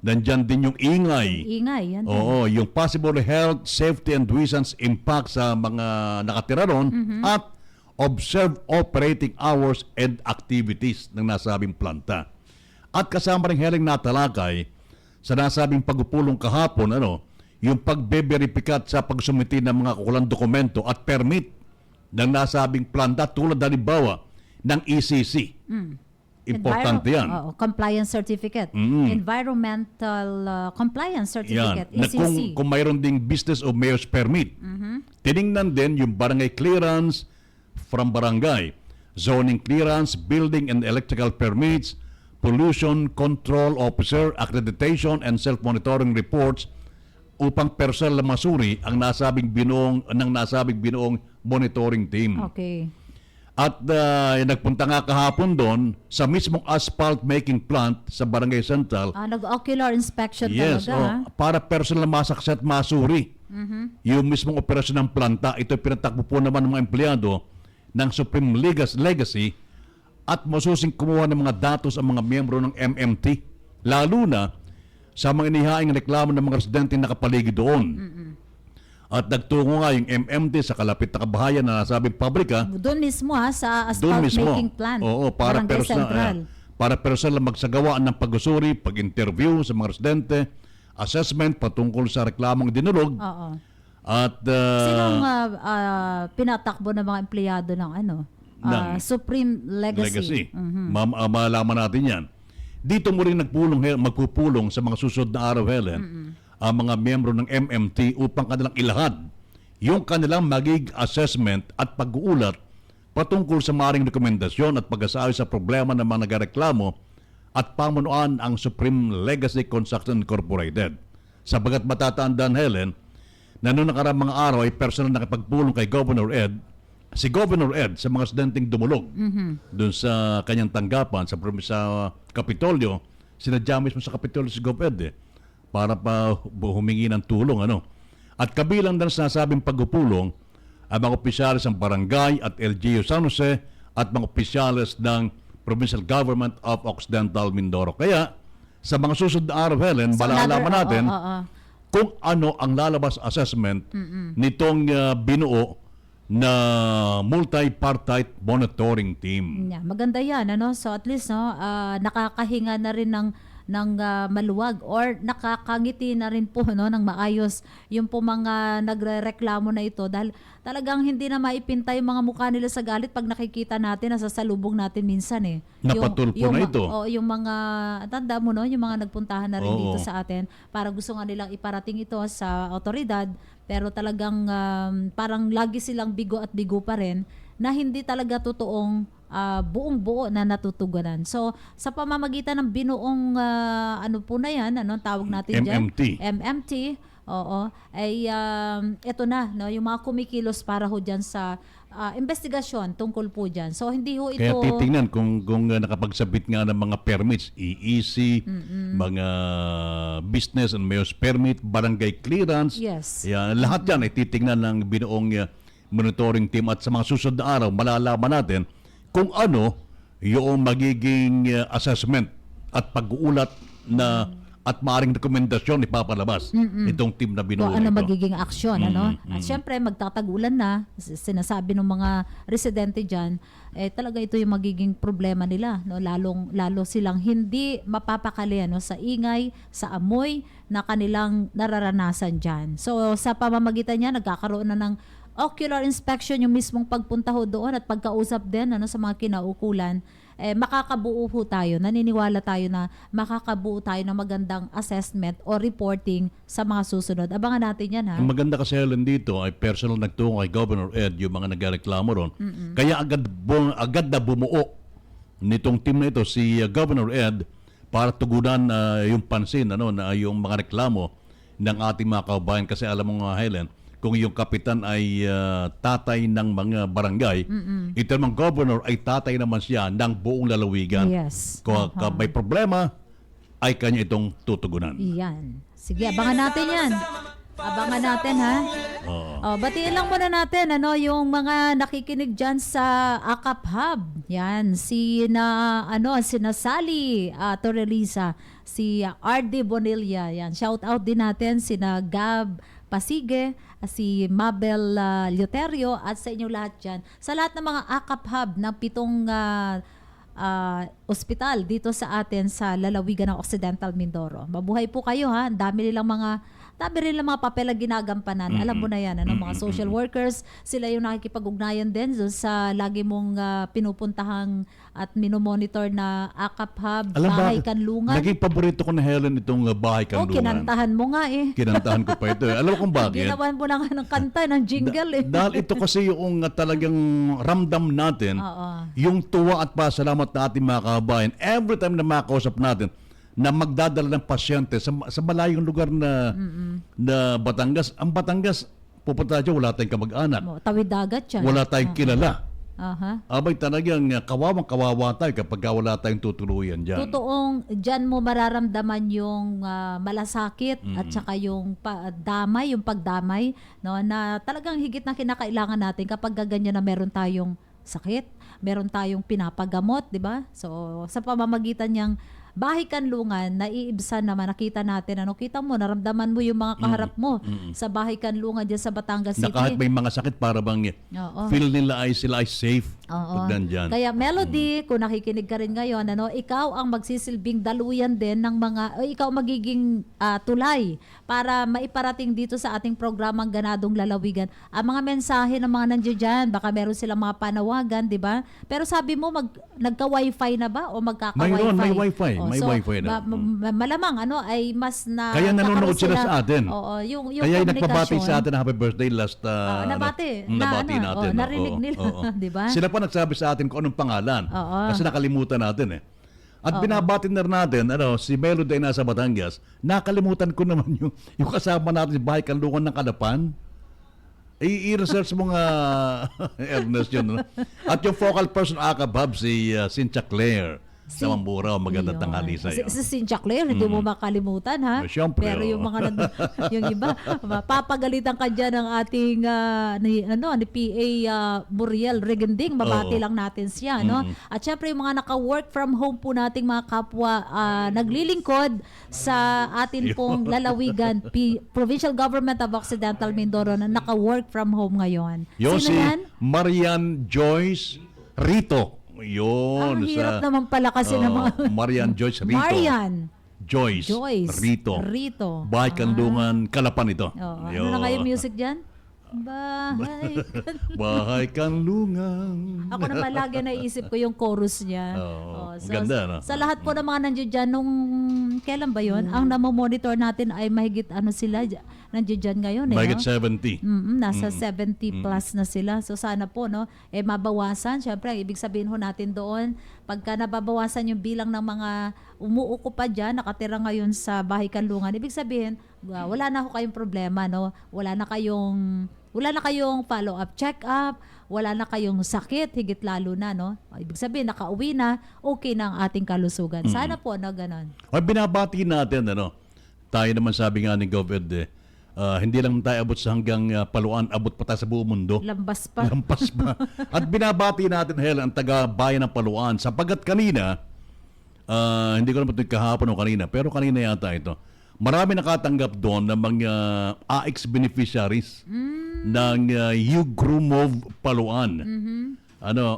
Nandyan din yung ingay. Ingay, yan. Oo, yung possible health, safety, and nuisance impact sa mga nakatira ron at observe operating hours and activities ng nasabing planta. At kasama rin heling natalakay sa nasabing pagpupulong kahapon, yung pagbe-verifikat sa pagsumiti ng mga kukulang dokumento at permit ng nasabing planta tulad halimbawa ng ECC. Importante yan. Compliance Certificate. Environmental Compliance Certificate, Yan. Na ECC. kung mayroon ding business o mayor's permit, tiningnan din yung barangay clearance from barangay, zoning clearance, building and electrical permits, pollution control officer, accreditation and self-monitoring reports upang personal na masuri ang nasabing binuong monitoring team. Okay. At nagpunta nga kahapon doon sa mismong asphalt making plant sa Barangay Central. Nag-ocular inspection Yes, talaga. para personal na masaksi at masuri. Yung mismong operasyon ng planta, ito pinatakbo po naman ng mga empleyado ng Supreme Legacy at masusing kumuha ng mga datos ang mga miyembro ng MMT. Lalo na sa mga inihaing reklamo ng mga residente nakapaligid doon. At nagtungo nga yung MMT sa kalapit na kabahayan na nasabing pabrika. Doon mismo sa asphalt making plant. Oo, para Barangay Central. para personal na magsagawaan ng pag-usuri, pag-interview sa mga residente, assessment patungkol sa reklamong dinulog. Oo. At Sinong pinatakbo ng mga empleyado ng Supreme Legacy? Malaman natin yan. Dito mo rin magpupulong sa mga susunod na araw, Helen, ang mga miyembro ng MMT upang kanilang ilahad yung kanilang magig assessment at pag-uulat patungkol sa maring rekomendasyon at pag-asayo sa problema ng mga nagareklamo at pamunuan ang Supreme Legacy Construction Incorporated. Sabagat matatandaan, Helen, na noong nakarang mga araw ay personal nakipagpulong kay Governor Ed, si Governor Ed sa mga estudyanteng dumulog doon sa kanyang tanggapan sa Kapitolyo. Sinadya mismo sa Kapitolyo si Gov Ed para pa humingi ng tulong. At kabilang din sa nasabing pagpupulong ang mga opisyalis ng barangay at LGU San Jose at mga opisyalis ng Provincial Government of Occidental Mindoro. Kaya sa mga susunod na araw, Helen, malalaman natin kung ano ang lalabas assessment nitong binuo na multi-partite monitoring team. Yeah, maganda yan, So at least nakakahinga na rin ng maluwag or nakakangiti na rin po ng maayos yung po mga nagrereklamo na ito dahil talagang hindi na maipinta yung mga mukha nila sa galit pag nakikita natin na sasalubong natin minsan Napatulpo na ito. Yung mga tanda mo yung mga nagpuntahan na rin dito sa atin para gusto nga nilang iparating ito sa otoridad pero talagang parang lagi silang bigo at bigo pa rin na hindi talaga totoong buong buo na natutugunan. So, sa pamamagitan ng binuong po na yan, tawag natin MMT. MMT, ay ito na, yung mga kumikilos para ho dyan sa investigasyon tungkol po dyan. So, hindi ho ito... Kaya titingnan kung nakapagsabit nga ng mga permits, EEC, mga business and mayor's permit, barangay clearance. Yes. Yan, lahat yan ay titingnan ng binuong monitoring team at sa mga susunod na araw, malalaman natin kung ano yung magiging assessment at pag-uulat na at maaring rekomendasyon ipapalabas itong team na binuo Kung ano nito. magiging aksyon, ano? At syempre, magtatagulan na, sinasabi ng mga residente dyan, talaga ito yung magiging problema nila, no? Lalo silang hindi mapapakali, ano, sa ingay, sa amoy na kanilang nararanasan dyan. So, sa pamamagitan niya, nagkakaroon na ng ocular inspection yung mismong pagpunta ho doon at pagkausap din, ano, sa mga kinaukulan. Makakabuo ho tayo, naniniwala tayo na makakabuo tayo ng magandang assessment o reporting sa mga susunod. Abangan natin yan, ha? Ang maganda kasi Helen dito ay personal nagtungo kay Governor Ed yung mga nagreklamo ron. Kaya agad na bumuo nitong team na ito si Governor Ed para tugunan yung pansin, ano, na yung mga reklamo ng ating mga kababayan. Kasi alam mo nga, Helen, kung yung kapitan ay tatay ng mga barangay, ito namang governor ay tatay naman siya ng buong lalawigan. Yes. Kung may problema, ay kanya itong tutugunan. Yan. Sige, abangan natin yan. Abangan natin, ha? Batiin lang muna natin, ano, yung mga nakikinig dyan sa AKAP Hub. Yan, sina Sally Torrelisa, si RD Bonilla, yan. Shout out din natin sina Gab Pasige, si Mabel Lioterio, at sa inyo lahat dyan. Sa lahat ng mga AKAP Hub ng 7 ospital dito sa atin sa lalawigan ng Occidental Mindoro. Mabuhay po kayo, ha. Dami nilang mga papel na ginagampanan. Alam mo na yan, ano, mga social workers, sila yung nakikipag-ugnayan din sa lagi mong pinupuntahang at minomonitor na AKAP Hub, Bahay Kanlungan. Naging paborito ko na Helen itong Bahay Kanlungan. Kinantahan mo nga eh. Kinantahan ko pa ito. Alam mo kung bakit? Ginawan mo na nga ng kanta, ng jingle eh. Dahil ito kasi yung talagang ramdam natin, yung tuwa at pasalamat na ating mga kababayan. Every time na makakausap natin, na magdadala ng pasyente sa malayong lugar na Batangas. Ang Batangas, pupunta dyan, wala tayong kamag-anak. Tawid dagat yan. Wala tayong kilala. Aha. Abay talagang kawawa tayo kapag wala tayong tutuluyan dyan. Totoong dyan mo mararamdaman yung malasakit at saka yung pagdamay, no, na talagang higit na kinakailangan natin kapag ganyan na meron tayong sakit, meron tayong pinapagamot, di ba? So, sa pamamagitan niyang Bahay Kanlungan, naiibsan naman, nakita natin, ano, kita mo, naramdaman mo yung mga kaharap mo sa Bahay Kanlungan dyan sa Batangas City. Na kahit may mga sakit, para bang feel nila sila ay safe pag nandyan. Kaya Melody, kung nakikinig ka rin ngayon, ano, ikaw ang magsisilbing daluyan din ng ikaw magiging tulay para maiparating dito sa ating programang Ganadong Lalawigan ang mga mensahe ng mga nandiyan dyan. Baka meron silang mga panawagan, di ba? Pero sabi mo, nagka-wifi na ba o magkaka-wifi? Mayroon, may wifi. May so, wifi na. Malamang ay mas na kaya nanonood sila sa atin. Oo, yung kaya nagpabati sa atin na happy birthday last nabati natin. Narinig nila, di ba? Sila pa nagsabi sa atin kung anong pangalan. Kasi nakalimutan natin eh. At binabati na natin, si Melody ay nasa Batangas. Nakalimutan ko naman yung kasama natin si Bahay Kanlungan ng Kalapan. I-research mo nga, Ernest yun. At yung focal person AKAP Hub, si Cynthia Claire. Sa Mambura, magandang tanghali sa iyo. Si Cynthia Claire, hindi mo makalimutan, ha? Siyempre, pero yung mga yung iba, papagalitan ka dyan ng ating ni PA Muriel Regending, mabati lang natin siya, no? At syempre yung mga naka-work from home po nating mga kapwa naglilingkod sa atin pong lalawigan, Provincial Government of Occidental Mindoro, na naka-work from home ngayon. Sino si yan? Marian Joyce Rito. Yun. Ang hirap naman pala kasi ng mga... Marian Joyce Rito. Marian Joyce Rito. Bahay Kanlungan, Kalapan ito. Ano na kayo music dyan? Bahay Kanlungan. Ako naman lagi naisip ko yung chorus niya. Ganda, no? Sa lahat po ng mga nandiyan dyan, nung kailan ba yun? Ang namomonitor natin ay mahigit sila nandiyan dyan ngayon. Mahigit 70. Nasa 70 plus na sila. So sana po, no, mabawasan. Siyempre, ang ibig sabihin ho natin doon, pagka nababawasan yung bilang ng mga umuukupa dyan, nakatira ngayon sa Bahay Kanlungan, ibig sabihin, wala na ho kayong problema, no? Wala na kayong follow-up check-up, wala na kayong sakit, higit lalo na, no? Ibig sabihin, nakauwi na, okay na ang ating kalusugan. Sana po, no, ganon. Ay, binabati natin, tayo naman sabi nga ni Goved, hindi lang tayo abot sa hanggang Paluan, abot pa tayo sa buong mundo. Lampas pa. At binabati natin, Helen, ang taga-bayan ng Paluan, sapagkat kanina, Hindi ko naman ito kahapon o kanina, pero kanina yata ito. Marami nakatanggap doon ng mga AX beneficiaries ng Ugrumov Paluan.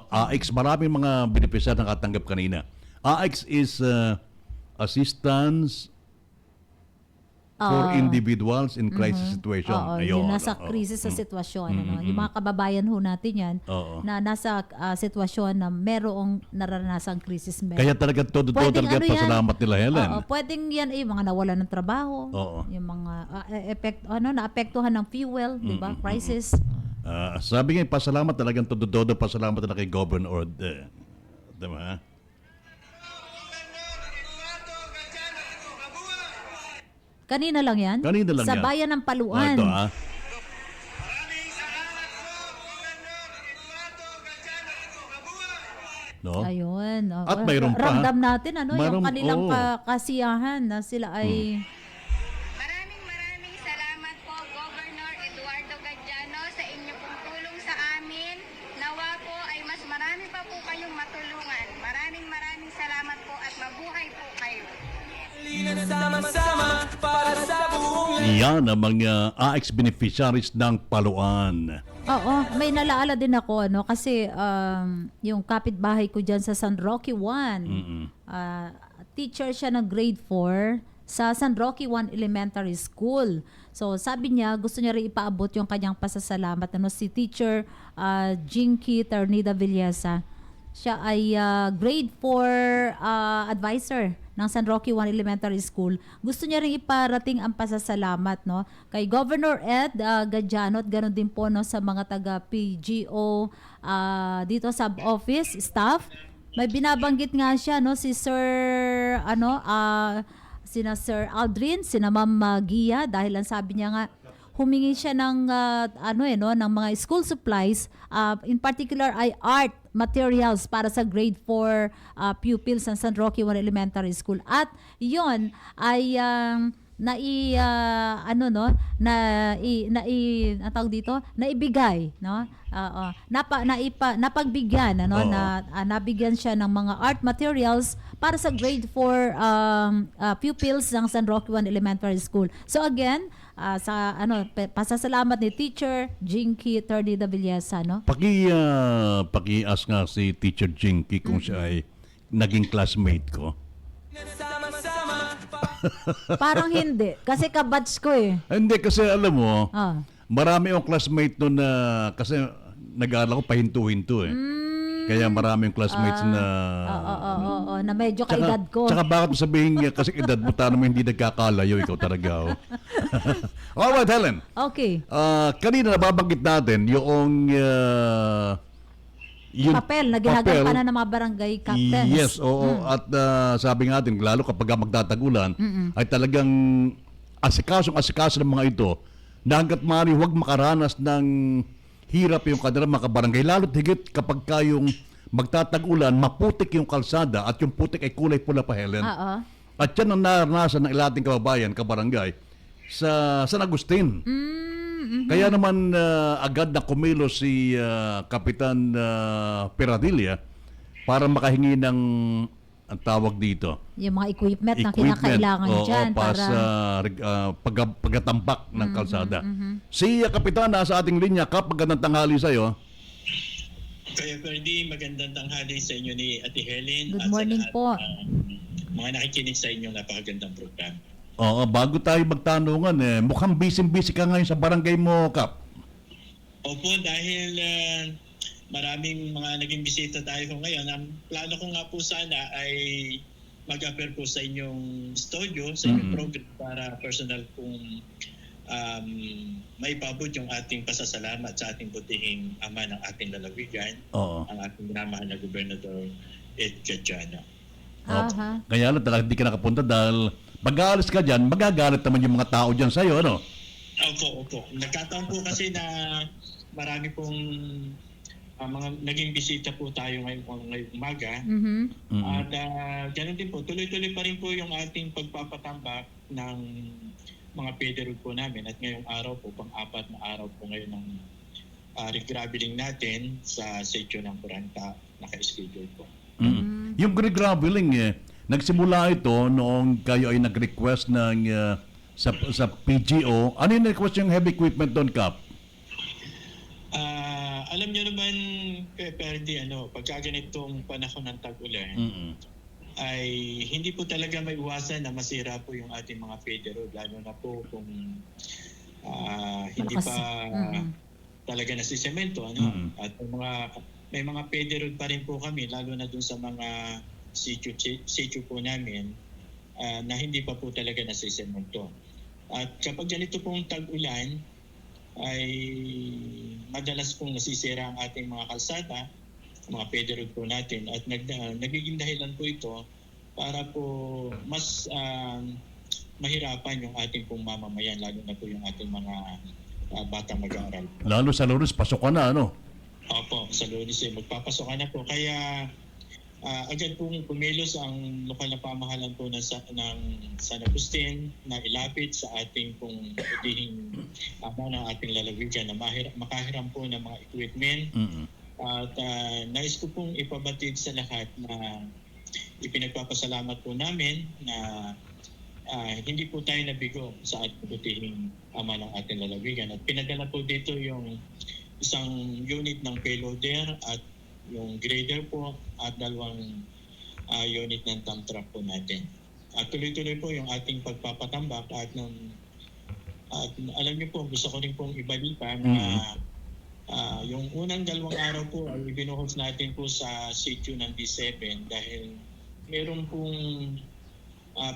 AX, maraming mga beneficiaries nakatanggap kanina. AX is assistance for individuals in crisis situation. Oo, yung nasa krisis sa sitwasyon. Yung mga kababayan ho natin yan na nasa sitwasyon na merong naranasang krisis. Kaya talaga talaga pasalamat nila, Helen. Pwedeng yan yung mga nawalan ng trabaho, yung mga naapektuhan ng fuel, di ba? Crisis. Sabi nga, pasalamat talagang todo pasalamat talaga kay Governor. Diba? Kanina lang yan? Kanina lang sa yan. bayan ng Paluan. Ito No? Ayun. At mayroon pa. Ramdam natin yung kanilang oo. kasiyahan na sila ay... Maraming salamat po, Governor Eduardo Gadiano, sa inyo pong tulong sa amin. Nawa po ay mas marami pa po kayong matulungan. Maraming salamat po at mabuhay po kayo. Yan ang mga AX beneficiaries ng Paluan. Oo, may nalaala din ako kasi yung kapitbahay ko diyan sa San Roque 1. Teacher siya ng grade 4 sa San Roque 1 Elementary School. So sabi niya gusto niya rin ipaabot yung kanyang pasasalamat si Teacher Jinky Ternida Villesa. Siya ay grade 4 advisor ng San Roque 1 Elementary School. Gusto niya rin iparating ang pasasalamat kay Governor Ed Gadiano at ganoon din po sa mga taga PGO dito sa office staff. May binabanggit nga siya si Sir sina Sir Aldrin, sina Ma'am Gia, dahil ang sabi niya nga humingi siya ng ng mga school supplies, in particular ay art materials para sa grade 4 pupils ng San Roque 1 Elementary School. At 'yon ay naibigay, napagbigyan nabigyan siya ng mga art materials para sa grade 4 pupils ng San Roque 1 Elementary School. So again, pasasalamat ni Teacher Jinky Ternida Villesa, Paki-ask nga si Teacher Jinky kung siya ay naging classmate ko. Parang hindi. Kasi kabatch ko Hindi, kasi alam mo, marami yung classmate doon na, kasi nag-aaral ko pahinto-hinto Kaya marami yung classmates na... na medyo kaedad ko. Tsaka bakit mo sabihin kasi edad mo, tano mo hindi nagkakalayo, ikaw talaga. Alright, Helen. Okay. Kanina nababanggit natin yung papel na ginagampanan ng mga barangay captains. Yes, oo. At sabi nga natin, lalo kapag magtatagulan, ay talagang asikaso ng mga ito na hanggat maaari huwag makaranas ng hirap yung kanilang mga barangay. Lalo't higit kapag kayong magtatagulan, maputik yung kalsada at yung putik ay kulay pula pa, Helen. At yan ang naranasan ng ilating kababayan, kabarangay, sa San Agustin. Kaya naman agad na kumilo si Kapitan Peradilla para makahingi ng ang tawag dito. Yung mga equipment na kinakailangan dyan. Para sa pagkatambak ng kalsada. Si Kapitan nasa ating linya. Kap, magandang tanghali sa'yo. Kaya Ferdy, magandang tanghali sa inyo ni Ate Helen. Good morning po. Mga nakikinig sa inyong napakagandang program. Oo, bago tayo magtanungan, mukhang busy-busy ka ngayon sa barangay mo, Kap. Opo, dahil maraming mga naging bisita tayo ngayon. Ang plano ko nga po sana ay mag-appear po sa inyong studio, sa inyong program para personal kong maipabot yung ating pasasalamat sa ating butihing ama ng ating lalawigan, ang ating minamahal na Gobernador Ed Gadiano. Kaya lang talaga hindi ka nakapunta dahil pag-aalis ka dyan, magagalit naman yung mga tao dyan sa'yo, ano? Opo. Nagkataon po kasi na marami pong mga naging bisita po tayo ngayong umaga. At ganoon din po, tuloy-tuloy pa rin po yung ating pagpapatambak ng mga pederod po namin. At ngayong araw po, pang-apat na araw po ngayon ng regraveling natin sa section ng 40 naka-schedule po. Yung regraveling, Nagsimula ito noong kayo ay nag-request ng sa PGO. Ano yung request yung heavy equipment doon, Kap? Alam niyo naman, Perdi, pagka ganitong panahon ng tag-ulan, ay hindi po talaga may iwasan na masira po yung ating mga feeder road, lalo na po kung hindi pa talaga nasisemento. At may mga feeder road pa rin po kami, lalo na dun sa mga sitio po namin na hindi pa po talaga nasisemento. At kapag ganito pong tag-ulan, ay madalas pong nasisira ang ating mga kalsada, mga feeder road po natin, at nagiging dahilan po ito para po mas mahirapan yung ating pong mamamayan, lalo na po yung ating mga batang mag-aaral. Lalo sa Lunes, pasok ka na, ano? Opo, sa Lunes magpapasok na po. Kaya agad pong kumilos ang lokal na pamahalan po ng San Agustin na ilapit sa ating pong utihing ng ating lalawigan na makahiram po ng mga equipment. At nais ko pong ipabatid sa lahat na ipinagpapasalamat po namin na hindi po tayo nabigo sa ating utihing ama ng ating lalawigan. At pinadala po dito yung isang unit ng payloader at yung grader po at 2 unit ng dump truck po natin. At tuloy-tuloy po yung ating pagpapatambak at alam niyo po, gusto ko rin pong ibalita na yung unang 2 araw po ay binuhos natin po sa sitio ng D7 dahil meron pong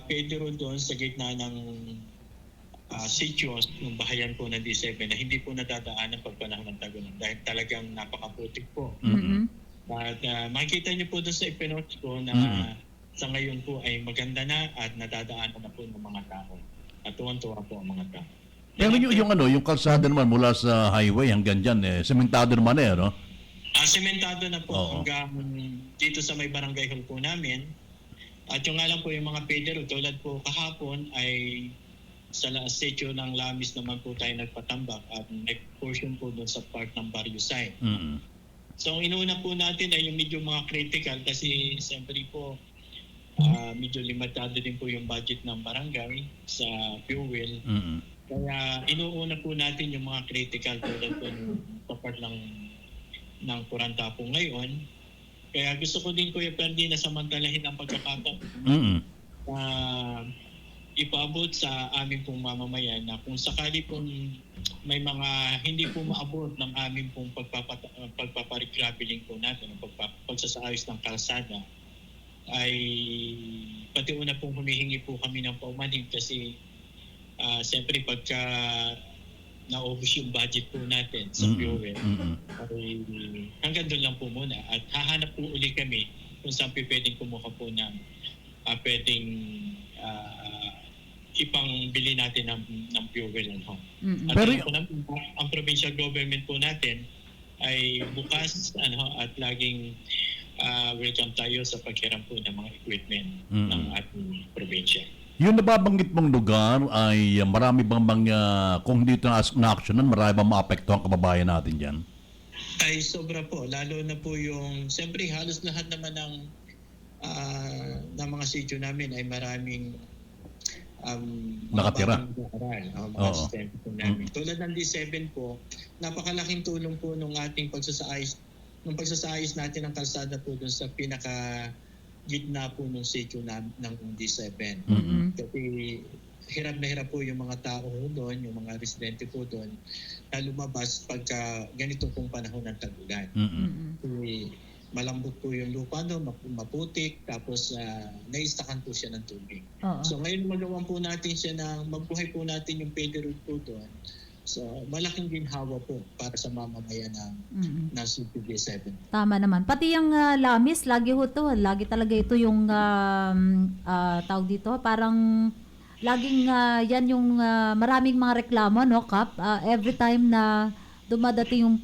pedro doon sa gitna ng sitio ng bahayan po ng D7 na hindi po nadadaanan pag panahon ng tag-ulan dahil talagang napakaputik po. At makikita niyo po doon sa ipinotes ko na sa ngayon po ay maganda na at nadadaanan na po ng mga tao. At tuwan-tuwa po ang mga tao. Pero yung kalsada naman mula sa highway hanggang dyan, sementado naman no? Sementado na po hanggang dito sa may barangay hall po namin. At yung nga lang po yung mga pedero, tulad po kahapon ay sa sitio ng Lamis naman po tayo nagpatambak at may portion po doon sa part ng Barrio side. So ang inuuna po natin ay yung medyo mga critical kasi siyempre po medyo limitado din po yung budget ng barangay sa fuel. Kaya inuuna po natin yung mga critical tulad po sa part ng Kuranta po ngayon. Kaya gusto ko din Kuya Perdi na samantalahin ang pagkakataon ipaabot sa aming pong mamamayan na kung sakali pong may mga hindi po maabot ng aming pong pagpaparegrabeling po natin, pagsasaayos ng kalsada, ay pati una pong humihingi po kami ng paumanhin kasi siyempre pagka naubos yung budget po natin sa fuel, ay hanggang doon lang po muna at hahanap po uli kami kung saan pwedeng kumuha po ng pwedeng ipang-bili natin ng fuel. At Pero ang provincial government po natin ay bukas at laging welcome tayo sa paghiram po ng mga equipment ng ating probinsya. Yung nababanggit mong lugar ay marami bang kung dito na-actionan, marami bang maapekto ang kababayan natin dyan? Ay sobra po, lalo na po yung siyempre halos lahat naman ng mga sitio namin ay maraming nakatira. Mga asistente po namin. Tulad ng D7 po, napakalaking tulong po nung ating pagsasaayos natin ng kalsada po dun sa gitna po ng sitio ng D7. Kasi hirap na hirap po yung mga tao doon, yung mga residente po doon na lumabas pagka ganito pong panahon ng tag-ulan. Malambot po yung lupa doon, maputik, tapos naistakan po siya ng tubig. So ngayon magawan po natin siya magbuhay po natin yung pedro road po doon. So malaking ginhawa po para sa mamamayan ng CPG7. Tama naman. Pati yung Lamis, lagi talaga ito yung tawag dito. Parang laging yan yung maraming mga reklamo, no, Kap? Every time na dumadating yung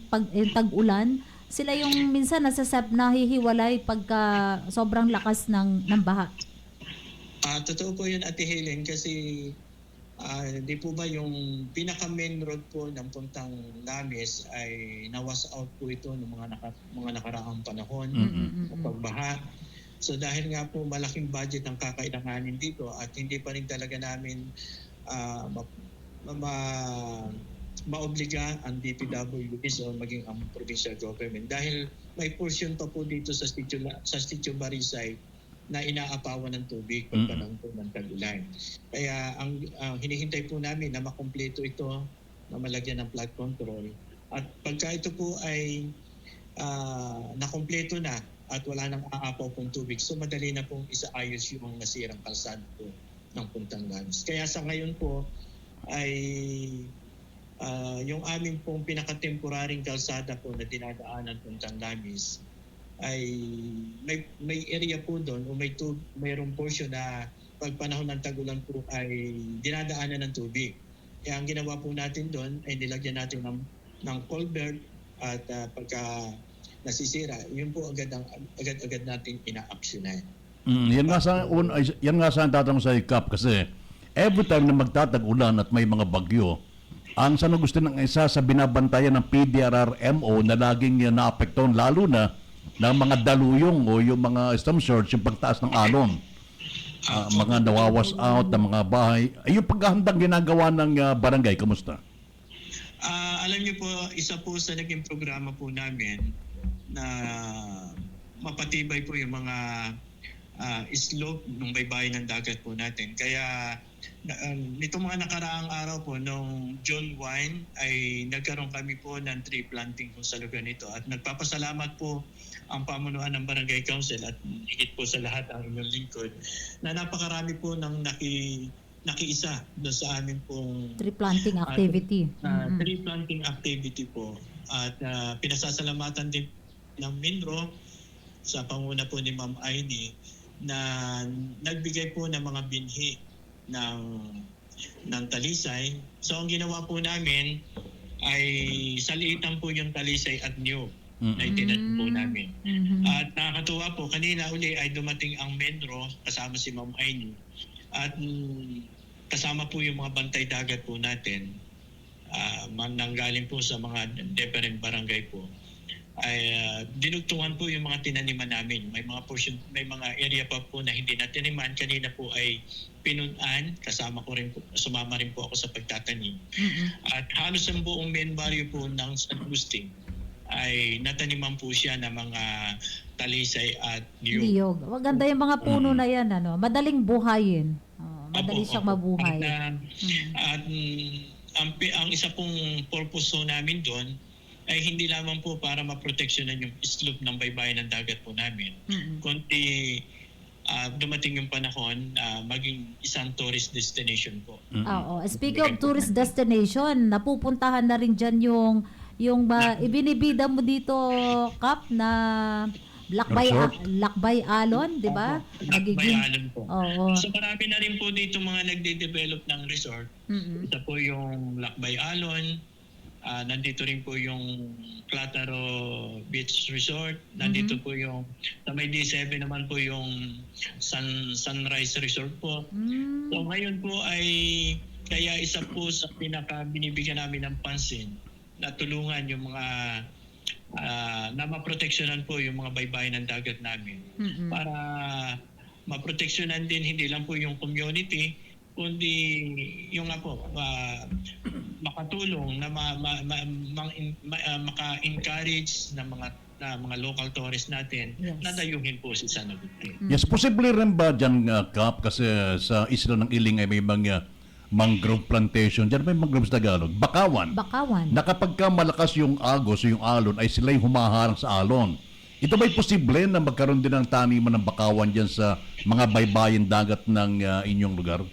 tag-ulan, sila yung minsan nahihiwalay pagka sobrang lakas ng baha. Totoo po yun, Ate Helen, kasi di po ba yung pinaka-main road po ng puntang Lamis ay nawas out po ito ng mga nakaraang panahon ng pagbaha. So dahil nga po malaking budget ang kakailanganin dito at hindi pa rin talaga namin maobliga ang DPWH o maging ang provincial government dahil may portion pa po dito sa Sitio Barisay na inaapawan ng tubig pag panahon po ng tag-ulan. Kaya ang hinihintay po namin na makumpleto ito, na malagyan ng flood control. At pagka ito po ay nakumpleto na at wala nang aapaw pong tubig, so madali na pong isaayos yung nasirang kalsada po ng Puntang Lamis. Kaya sa ngayon po ay yung aming pong pinaka-temporaring kalsada po na dinadaanan Puntang Lamis ay may area po doon o mayroong portion na pag panahon ng tag-ulan po ay dinadaanan ng tubig. Kaya ang ginawa po natin doon ay nilagyan natin ng culvert at pagka nasisira, yun po agad-agad natin ina-actionan. Yan nga sa tatanong sa ICAP kasi every time na magtatag-ulan at may mga bagyo, ang sana gusto ng isa sa binabantayan ng PDRRMO na laging naapektuhan lalo na ng mga daluyong o yung mga storm surge, yung pagtaas ng alon. Mga nawawas out ng mga bahay. Ay, yung paghahandang ginagawa ng barangay, kamusta? Alam niyo po, isa po sa naging programa po namin na mapatibay po yung mga slope ng baybayin ng dagat po natin. Kaya nitong mga nakaraang araw po, noong June 1, ay nagkaroon kami po ng tree planting po sa lugar nito. At nagpapasalamat po ang pamunuan ng Barangay Council at higit po sa lahat ang inyong lingkod na napakarami po ng nakiisa doon sa amin pong Tree planting activity. tree planting activity po. At pinasasalamatan din ng Minro sa panguna po ni Ma'am Aini na nagbigay po ng mga binhi ng talisay. So ang ginawa po namin ay saliitan po yung talisay at new na itinanim po namin. At nakakatuwa po, kanina uli ay dumating ang Menro kasama si Ma'am Aini at kasama po yung mga bantay dagat po natin nanggaling po sa mga different barangay po ay dinugtungan po yung mga tinaniman namin. May mga area pa po na hindi na tiniman. Kanina po ay pinunan, sumama rin po ako sa pagtatanim. At halos ang buong main barrio po ng San Agustin ay nataniman po siya ng mga talisay at niyog. Maganda yung mga puno na yan, madaling buhayin. Madali siyang mabuhay. At ang isa pong purpose po namin doon ay hindi lamang po para maproteksyonan yung slope ng baybayin ng dagat po namin, kundi dumating yung panahon maging isang tourist destination po. Oo. Speaking of tourist destination, napupuntahan na rin dyan yung ibinibida mo dito, Kap, na Lakbay Alon, di ba? Lakbay Alon po. Oo. So marami na rin po dito mga nagde-develop ng resort. Ito po yung Lakbay Alon. Nandito rin po yung Plataro Beach Resort. Nandito po yung sa may D7 naman po yung Sunrise Resort po. So ngayon po ay kaya isa po sa binibigyan namin ng pansin na tulungan yung mga na maproteksyonan po yung mga baybayin ng dagat namin para maproteksyonan din hindi lang po yung community kundi yung makatulong na maka-encourage ng mga local tourists natin na dayuhin po si San Agustin. Yes, posible rin ba dyan, Kap, kasi sa isla ng Iling ay may mga mangrove plantation. Diyan may mangrove sa Tagalog. Bakawan. Na kapag malakas yung agos o yung alon, ay sila'y humaharang sa alon. Ito ba'y posible na magkaroon din ng taniman ng bakawan dyan sa mga baybayin dagat ng inyong lugar?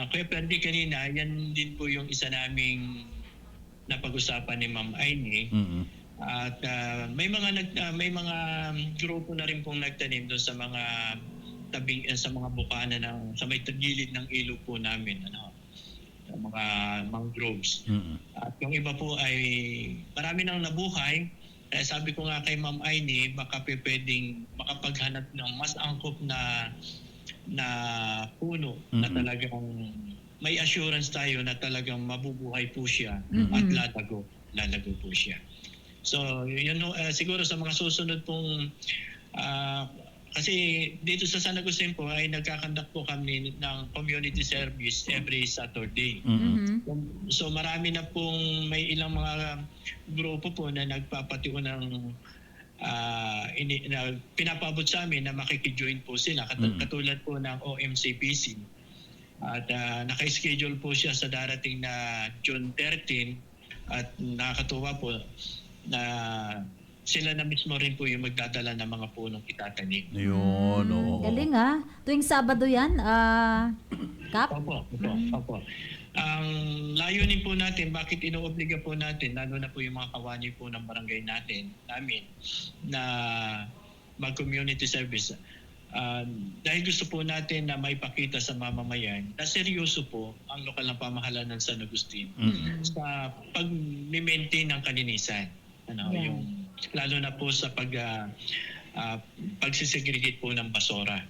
Kaya Perdi kanina, yan din po yung isa naming napag-usapan ni Ma'am Aini. At may mga grupo na rin pong nagtanim doon sa mga tabing sa mga bukana sa may gilid ng ilog po namin, mga mangroves. At yung iba po ay marami nang nabuhay. Kaya sabi ko nga kay Ma'am Aini, baka pwedeng makapaghanap ng mas angkop na puno na talagang may assurance tayo na talagang mabubuhay po siya at lalago po siya. So yun siguro sa mga susunod pong Kasi dito sa San Agustin po ay nagkakandak po kami ng community service every Saturday. So marami na pong may ilang mga grupo po na nagpapatiw ng pinapabot sa amin na makikijoin po sila katulad po ng OMCPC. At naka-schedule po siya sa darating na June 13 at nakakatuwa po na sila na mismo rin po yung magdadala ng mga punong itatanim. Yun, oo. Galing Tuwing Sabado yan, Kap? Opo. Ang layunin po natin, bakit inoobliga po natin, lalo na po yung mga kawani po ng barangay namin, na mag-community service. Dahil gusto po natin na maipakita sa mamamayan na seryoso po ang lokal na pamahalaan ng San Agustin sa pag-maintain ng kalinisan. Yung lalo na po sa pagsisegregate po ng basura.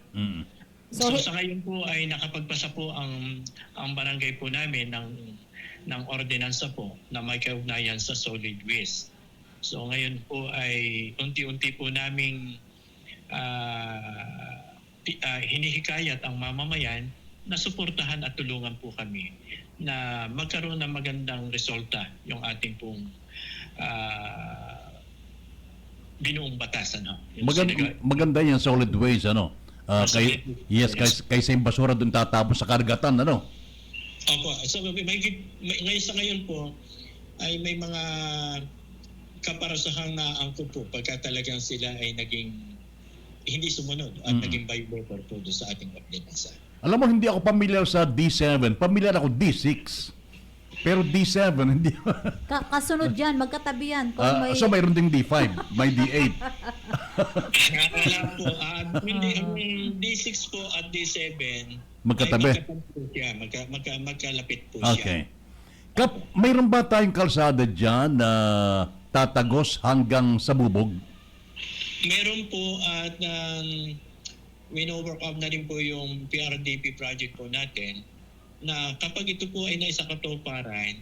So sa ngayon po ay nakapagpasa po ang barangay po namin ng ordinansa po na may kaugnayan sa solid waste. So ngayon po ay unti-unti po naming hinihikayat ang mamamayan na suportahan at tulungan po kami na magkaroon ng magandang resulta yung ating pong binuong batas. Maganda yan, solid waste, kaysa yung basura doon tatapos sa karagatan, Opo. So, ngayon po, ay may mga kaparasahang na angko po pagka talagang sila ay naging hindi sumunod at naging violator po doon sa ating ordinansa. Alam mo, hindi ako familiar sa D7. Familiar ako D6. Pero D7, hindi. Kasunod yan, magkatabi yan. So mayroon ding D5, may D8. Wala po. D6 po at D7 magkatabi. Magkalapit po Okay. siya. Kap, mayroon ba tayong kalsada dyan na tatagos hanggang sa bubog? Meron po at wino-work up na rin po yung PRDP project po natin na kapag ito po ay naisakatuparan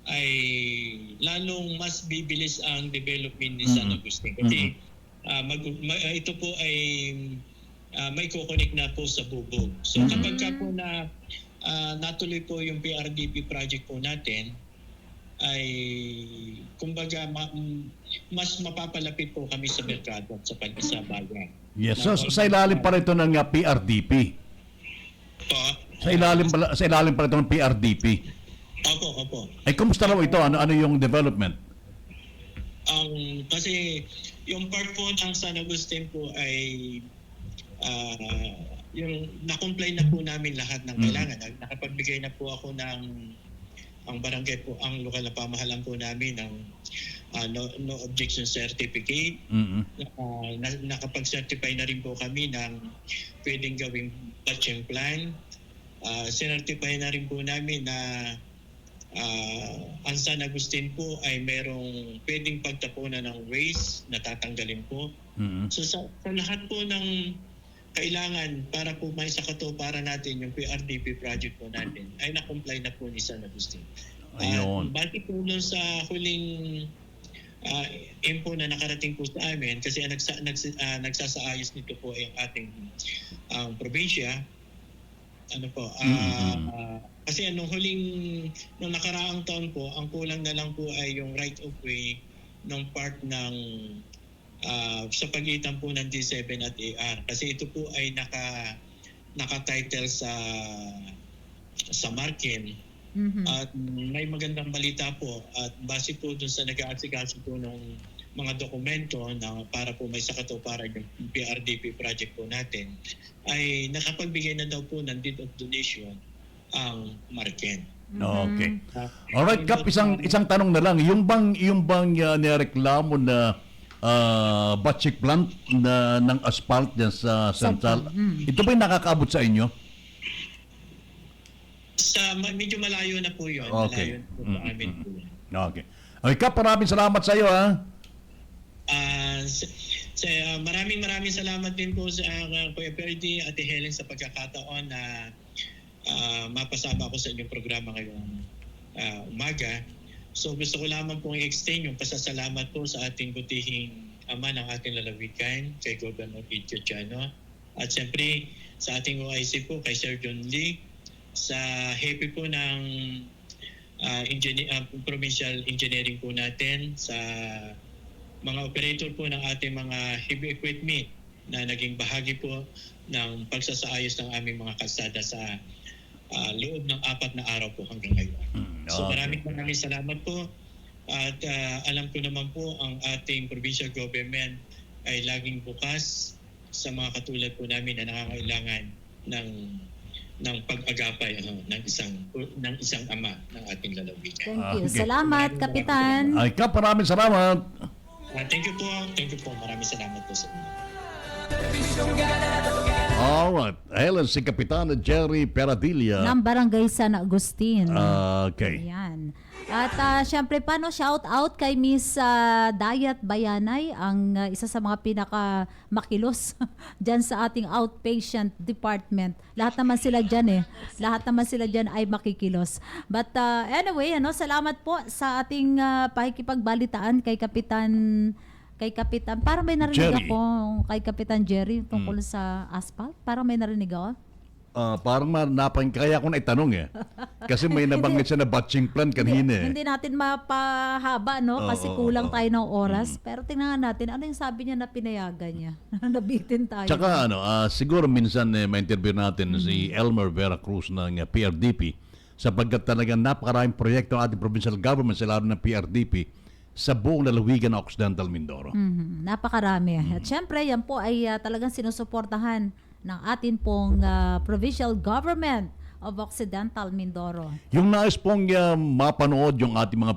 ay lalong mas bibilis ang development ni San Agustin. Kasi ito po ay may kukonek na po sa bubog. So kapag ka po na natuloy po yung PRDP project po natin, ay kumbaga mas mapapalapit po kami sa merkado at sa bayan. Yes, so sa ilalim pa ito ng PRDP. Sa ilalim pa ito ng PRDP. Opo. Ay, kumusta raw ito? Ano yung development? Kasi yung part po ng San Agustin po ay yung na-comply na po namin lahat ng kailangan. Nakapagbigay na po ako ang barangay po, ang lokal na pamahalaan po namin ng no objection certificate. Nakapag-certify na rin po kami ng pwedeng gawing batching plan. Sinertify na rin po namin na ang San Agustin po ay merong pwedeng pagtapunan ng waste na tatanggalin po. So sa lahat po ng kailangan para po may sakatuparan natin yung PRDP project po natin ay na-comply na po ni San Agustin. Bati po nun sa huling info na nakarating po sa amin kasi nagsasaayos nito po ay ating probinsya. Kasi nung nakaraang taon po, ang kulang na lang po ay yung right of way ng part ng sa pagitan po ng D7 at AR. Kasi ito po ay naka-title sa Markin. At may magandang balita po at base po dun sa nag-aasikaso po ng mga dokumento na para po may sakatuparan yung PRDP project po natin ay nakapagbigay na daw po ng deed of donation ang Marken. Okay. Alright, Kap, isang tanong na lang. Yung bang nireklamo na batching plant ng asphalt dyan sa Central, ito ba yung nakakaabot sa inyo? Medyo malayo na po yun. Okay. Malayo po sa amin po. Okay. Okay, Kap, maraming salamat sa iyo, Maraming salamat din po sa Kuya Perdi at Helen sa pagkakataon na mapasama ako sa inyong programa ngayong umaga. So gusto ko lamang pong i-extend yung pasasalamat po sa ating butihing ama ng ating lalawigan, kay Governor Ed Gadiano. At siyempre sa ating OIC po, kay Sir John Lee, sa hepe po ng provincial engineering po natin, sa mga operator po ng ating mga heavy equipment na naging bahagi po ng pagsasaayos ng aming mga kalsada sa loob ng 4 na araw po hanggang ngayon. So maraming salamat po at alam ko naman po ang ating provincial government ay laging bukas sa mga katulad po namin na nangangailangan ng pag-agapay ng isang ama ng ating lalawigan. Thank you. Salamat, Kapitan. Ay Kap, maraming salamat. Thank you po. Maraming salamat po sa inyo. Alright. Ayan si Kapitan Jerry Peradilla. Ng Barangay San Agustin. Okay. Ayan. At syempre shout out kay Miss Dayat Bayanay, ang isa sa mga pinaka-makilos dyan sa ating outpatient department. Lahat naman sila dyan ay makikilos. But anyway, salamat po sa ating pakikipagbalitaan kay Kapitan, parang may narinig Jerry. ako kay Kapitan Jerry tungkol sa asphalt. Parang may narinig ako. Parang kaya ko na itanong Kasi may nabanggit siya na batching plan kanina Hindi natin mapahaba, no? Kasi kulang tayo ng oras. Pero tingnan natin, ano yung sabi niya na pinayagan niya? Nabitin tayo. Tsaka siguro minsan ma-interview natin si Elmer Vera Cruz ng PRDP sapagkat talagang napakaraming proyekto ng ating provincial government sa lalo ng PRDP sa buong lalawigan ng Occidental Mindoro. Napakarami. At syempre, yan po ay talagang sinusuportahan ng atin pong provincial government of Occidental Mindoro. Yung nais pong mapanood yung ating mga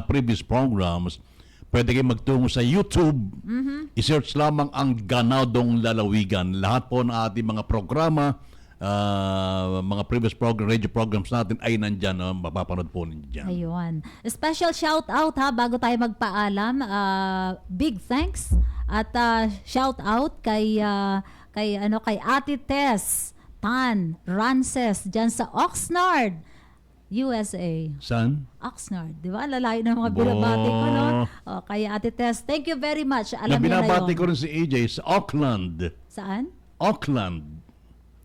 previous programs, pwede kayo magtungo sa YouTube. I-search lamang ang Ganadong Lalawigan. Lahat po ng ating mga programa, mga previous radio programs natin ay nandyan. Mapapanood po ninyo dyan. Ayun. Special shout out bago tayo magpaalam. Big thanks at shout out kay Ate Tess Tan Rances dyan sa Oxnard, USA. Saan? Oxnard. Di ba? Lalayo ng mga binabati ko, no? Kay Ate Tess, thank you very much. Alam niya na yun. Binabati ko rin si AJ sa Auckland. Saan? Auckland,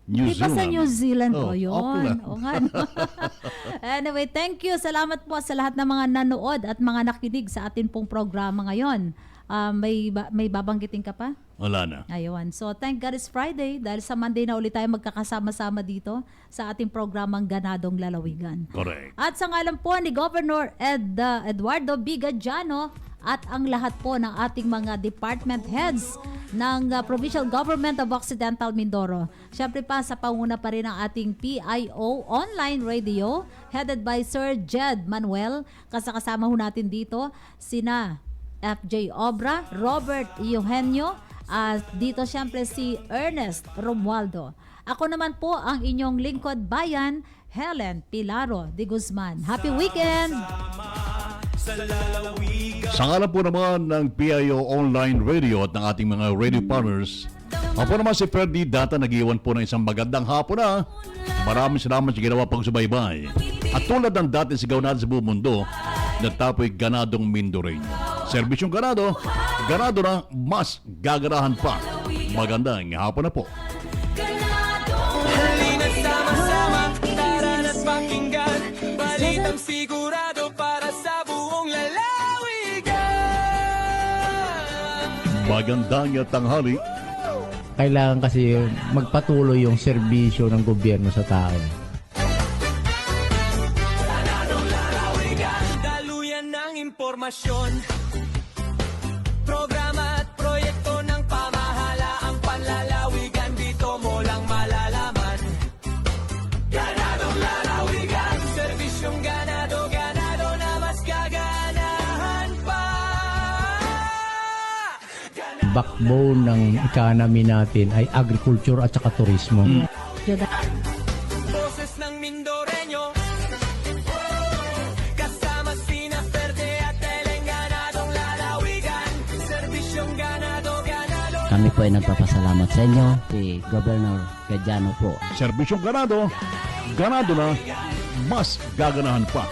New Di ba Zealand. sa New Zealand po yun? Auckland. O nga, no? Anyway, thank you. Salamat po sa lahat ng mga nanood at mga nakinig sa atin pong programa ngayon. May babanggitin ka pa? Wala na. Ayun. So, thank God it's Friday dahil sa Monday na ulit tayo magkakasama-sama dito sa ating programang Ganadong Lalawigan. Correct. At sa ngalan po ni Governor Eduardo B. Gadiano at ang lahat po ng ating mga department heads ng Provincial Government of Occidental Mindoro. Siyempre pa sa panguna pa rin ng ating PIO online radio headed by Sir Jed Manuel. Kasama ho natin dito sina FJ Obra, Robert Eugenio, dito siyempre si Ernest Romualdo. Ako naman po ang inyong lingkod bayan, Helen Pilaro de Guzman. Happy weekend! Sa ngalan po naman ng PIO Online Radio at ng ating mga radio partners, ako naman si Ferdy Data nag-iwan po ng isang magandang hapon na. Maraming salamat sa ginawa pang subaybay. At tulad ng dating sigaw natin sa buong mundo, nagtapoy ganadong Mindoreño. Serbisyong ganado, ganado na mas gagarahan pa. Magandang hapon na po. Halina't sama-sama, tara na't pakinggan, balitang sigurado para sa buong lalawigan. Magandang tanghali. Kailangan kasi magpatuloy yung serbisyo ng gobyerno sa tao. Daluyan ng impormasyon, programa at proyekto ng pamahalaang panlalawigan, dito mo lang malalaman. Ganadong lalawigan, serbisyong ganado, ganado na mas gaganahan pa. Backbone ng economy natin ay agriculture at saka turismo. Boses ng Mindoreño, kasama sina Verde at Eleng, ganadong lalawigan, serbisyong ganado, ganado. Kami po ay nagpapasalamat sa inyo, si Governor Gadiano po. Serbisyong ganado, ganado na mas gaganahan pa.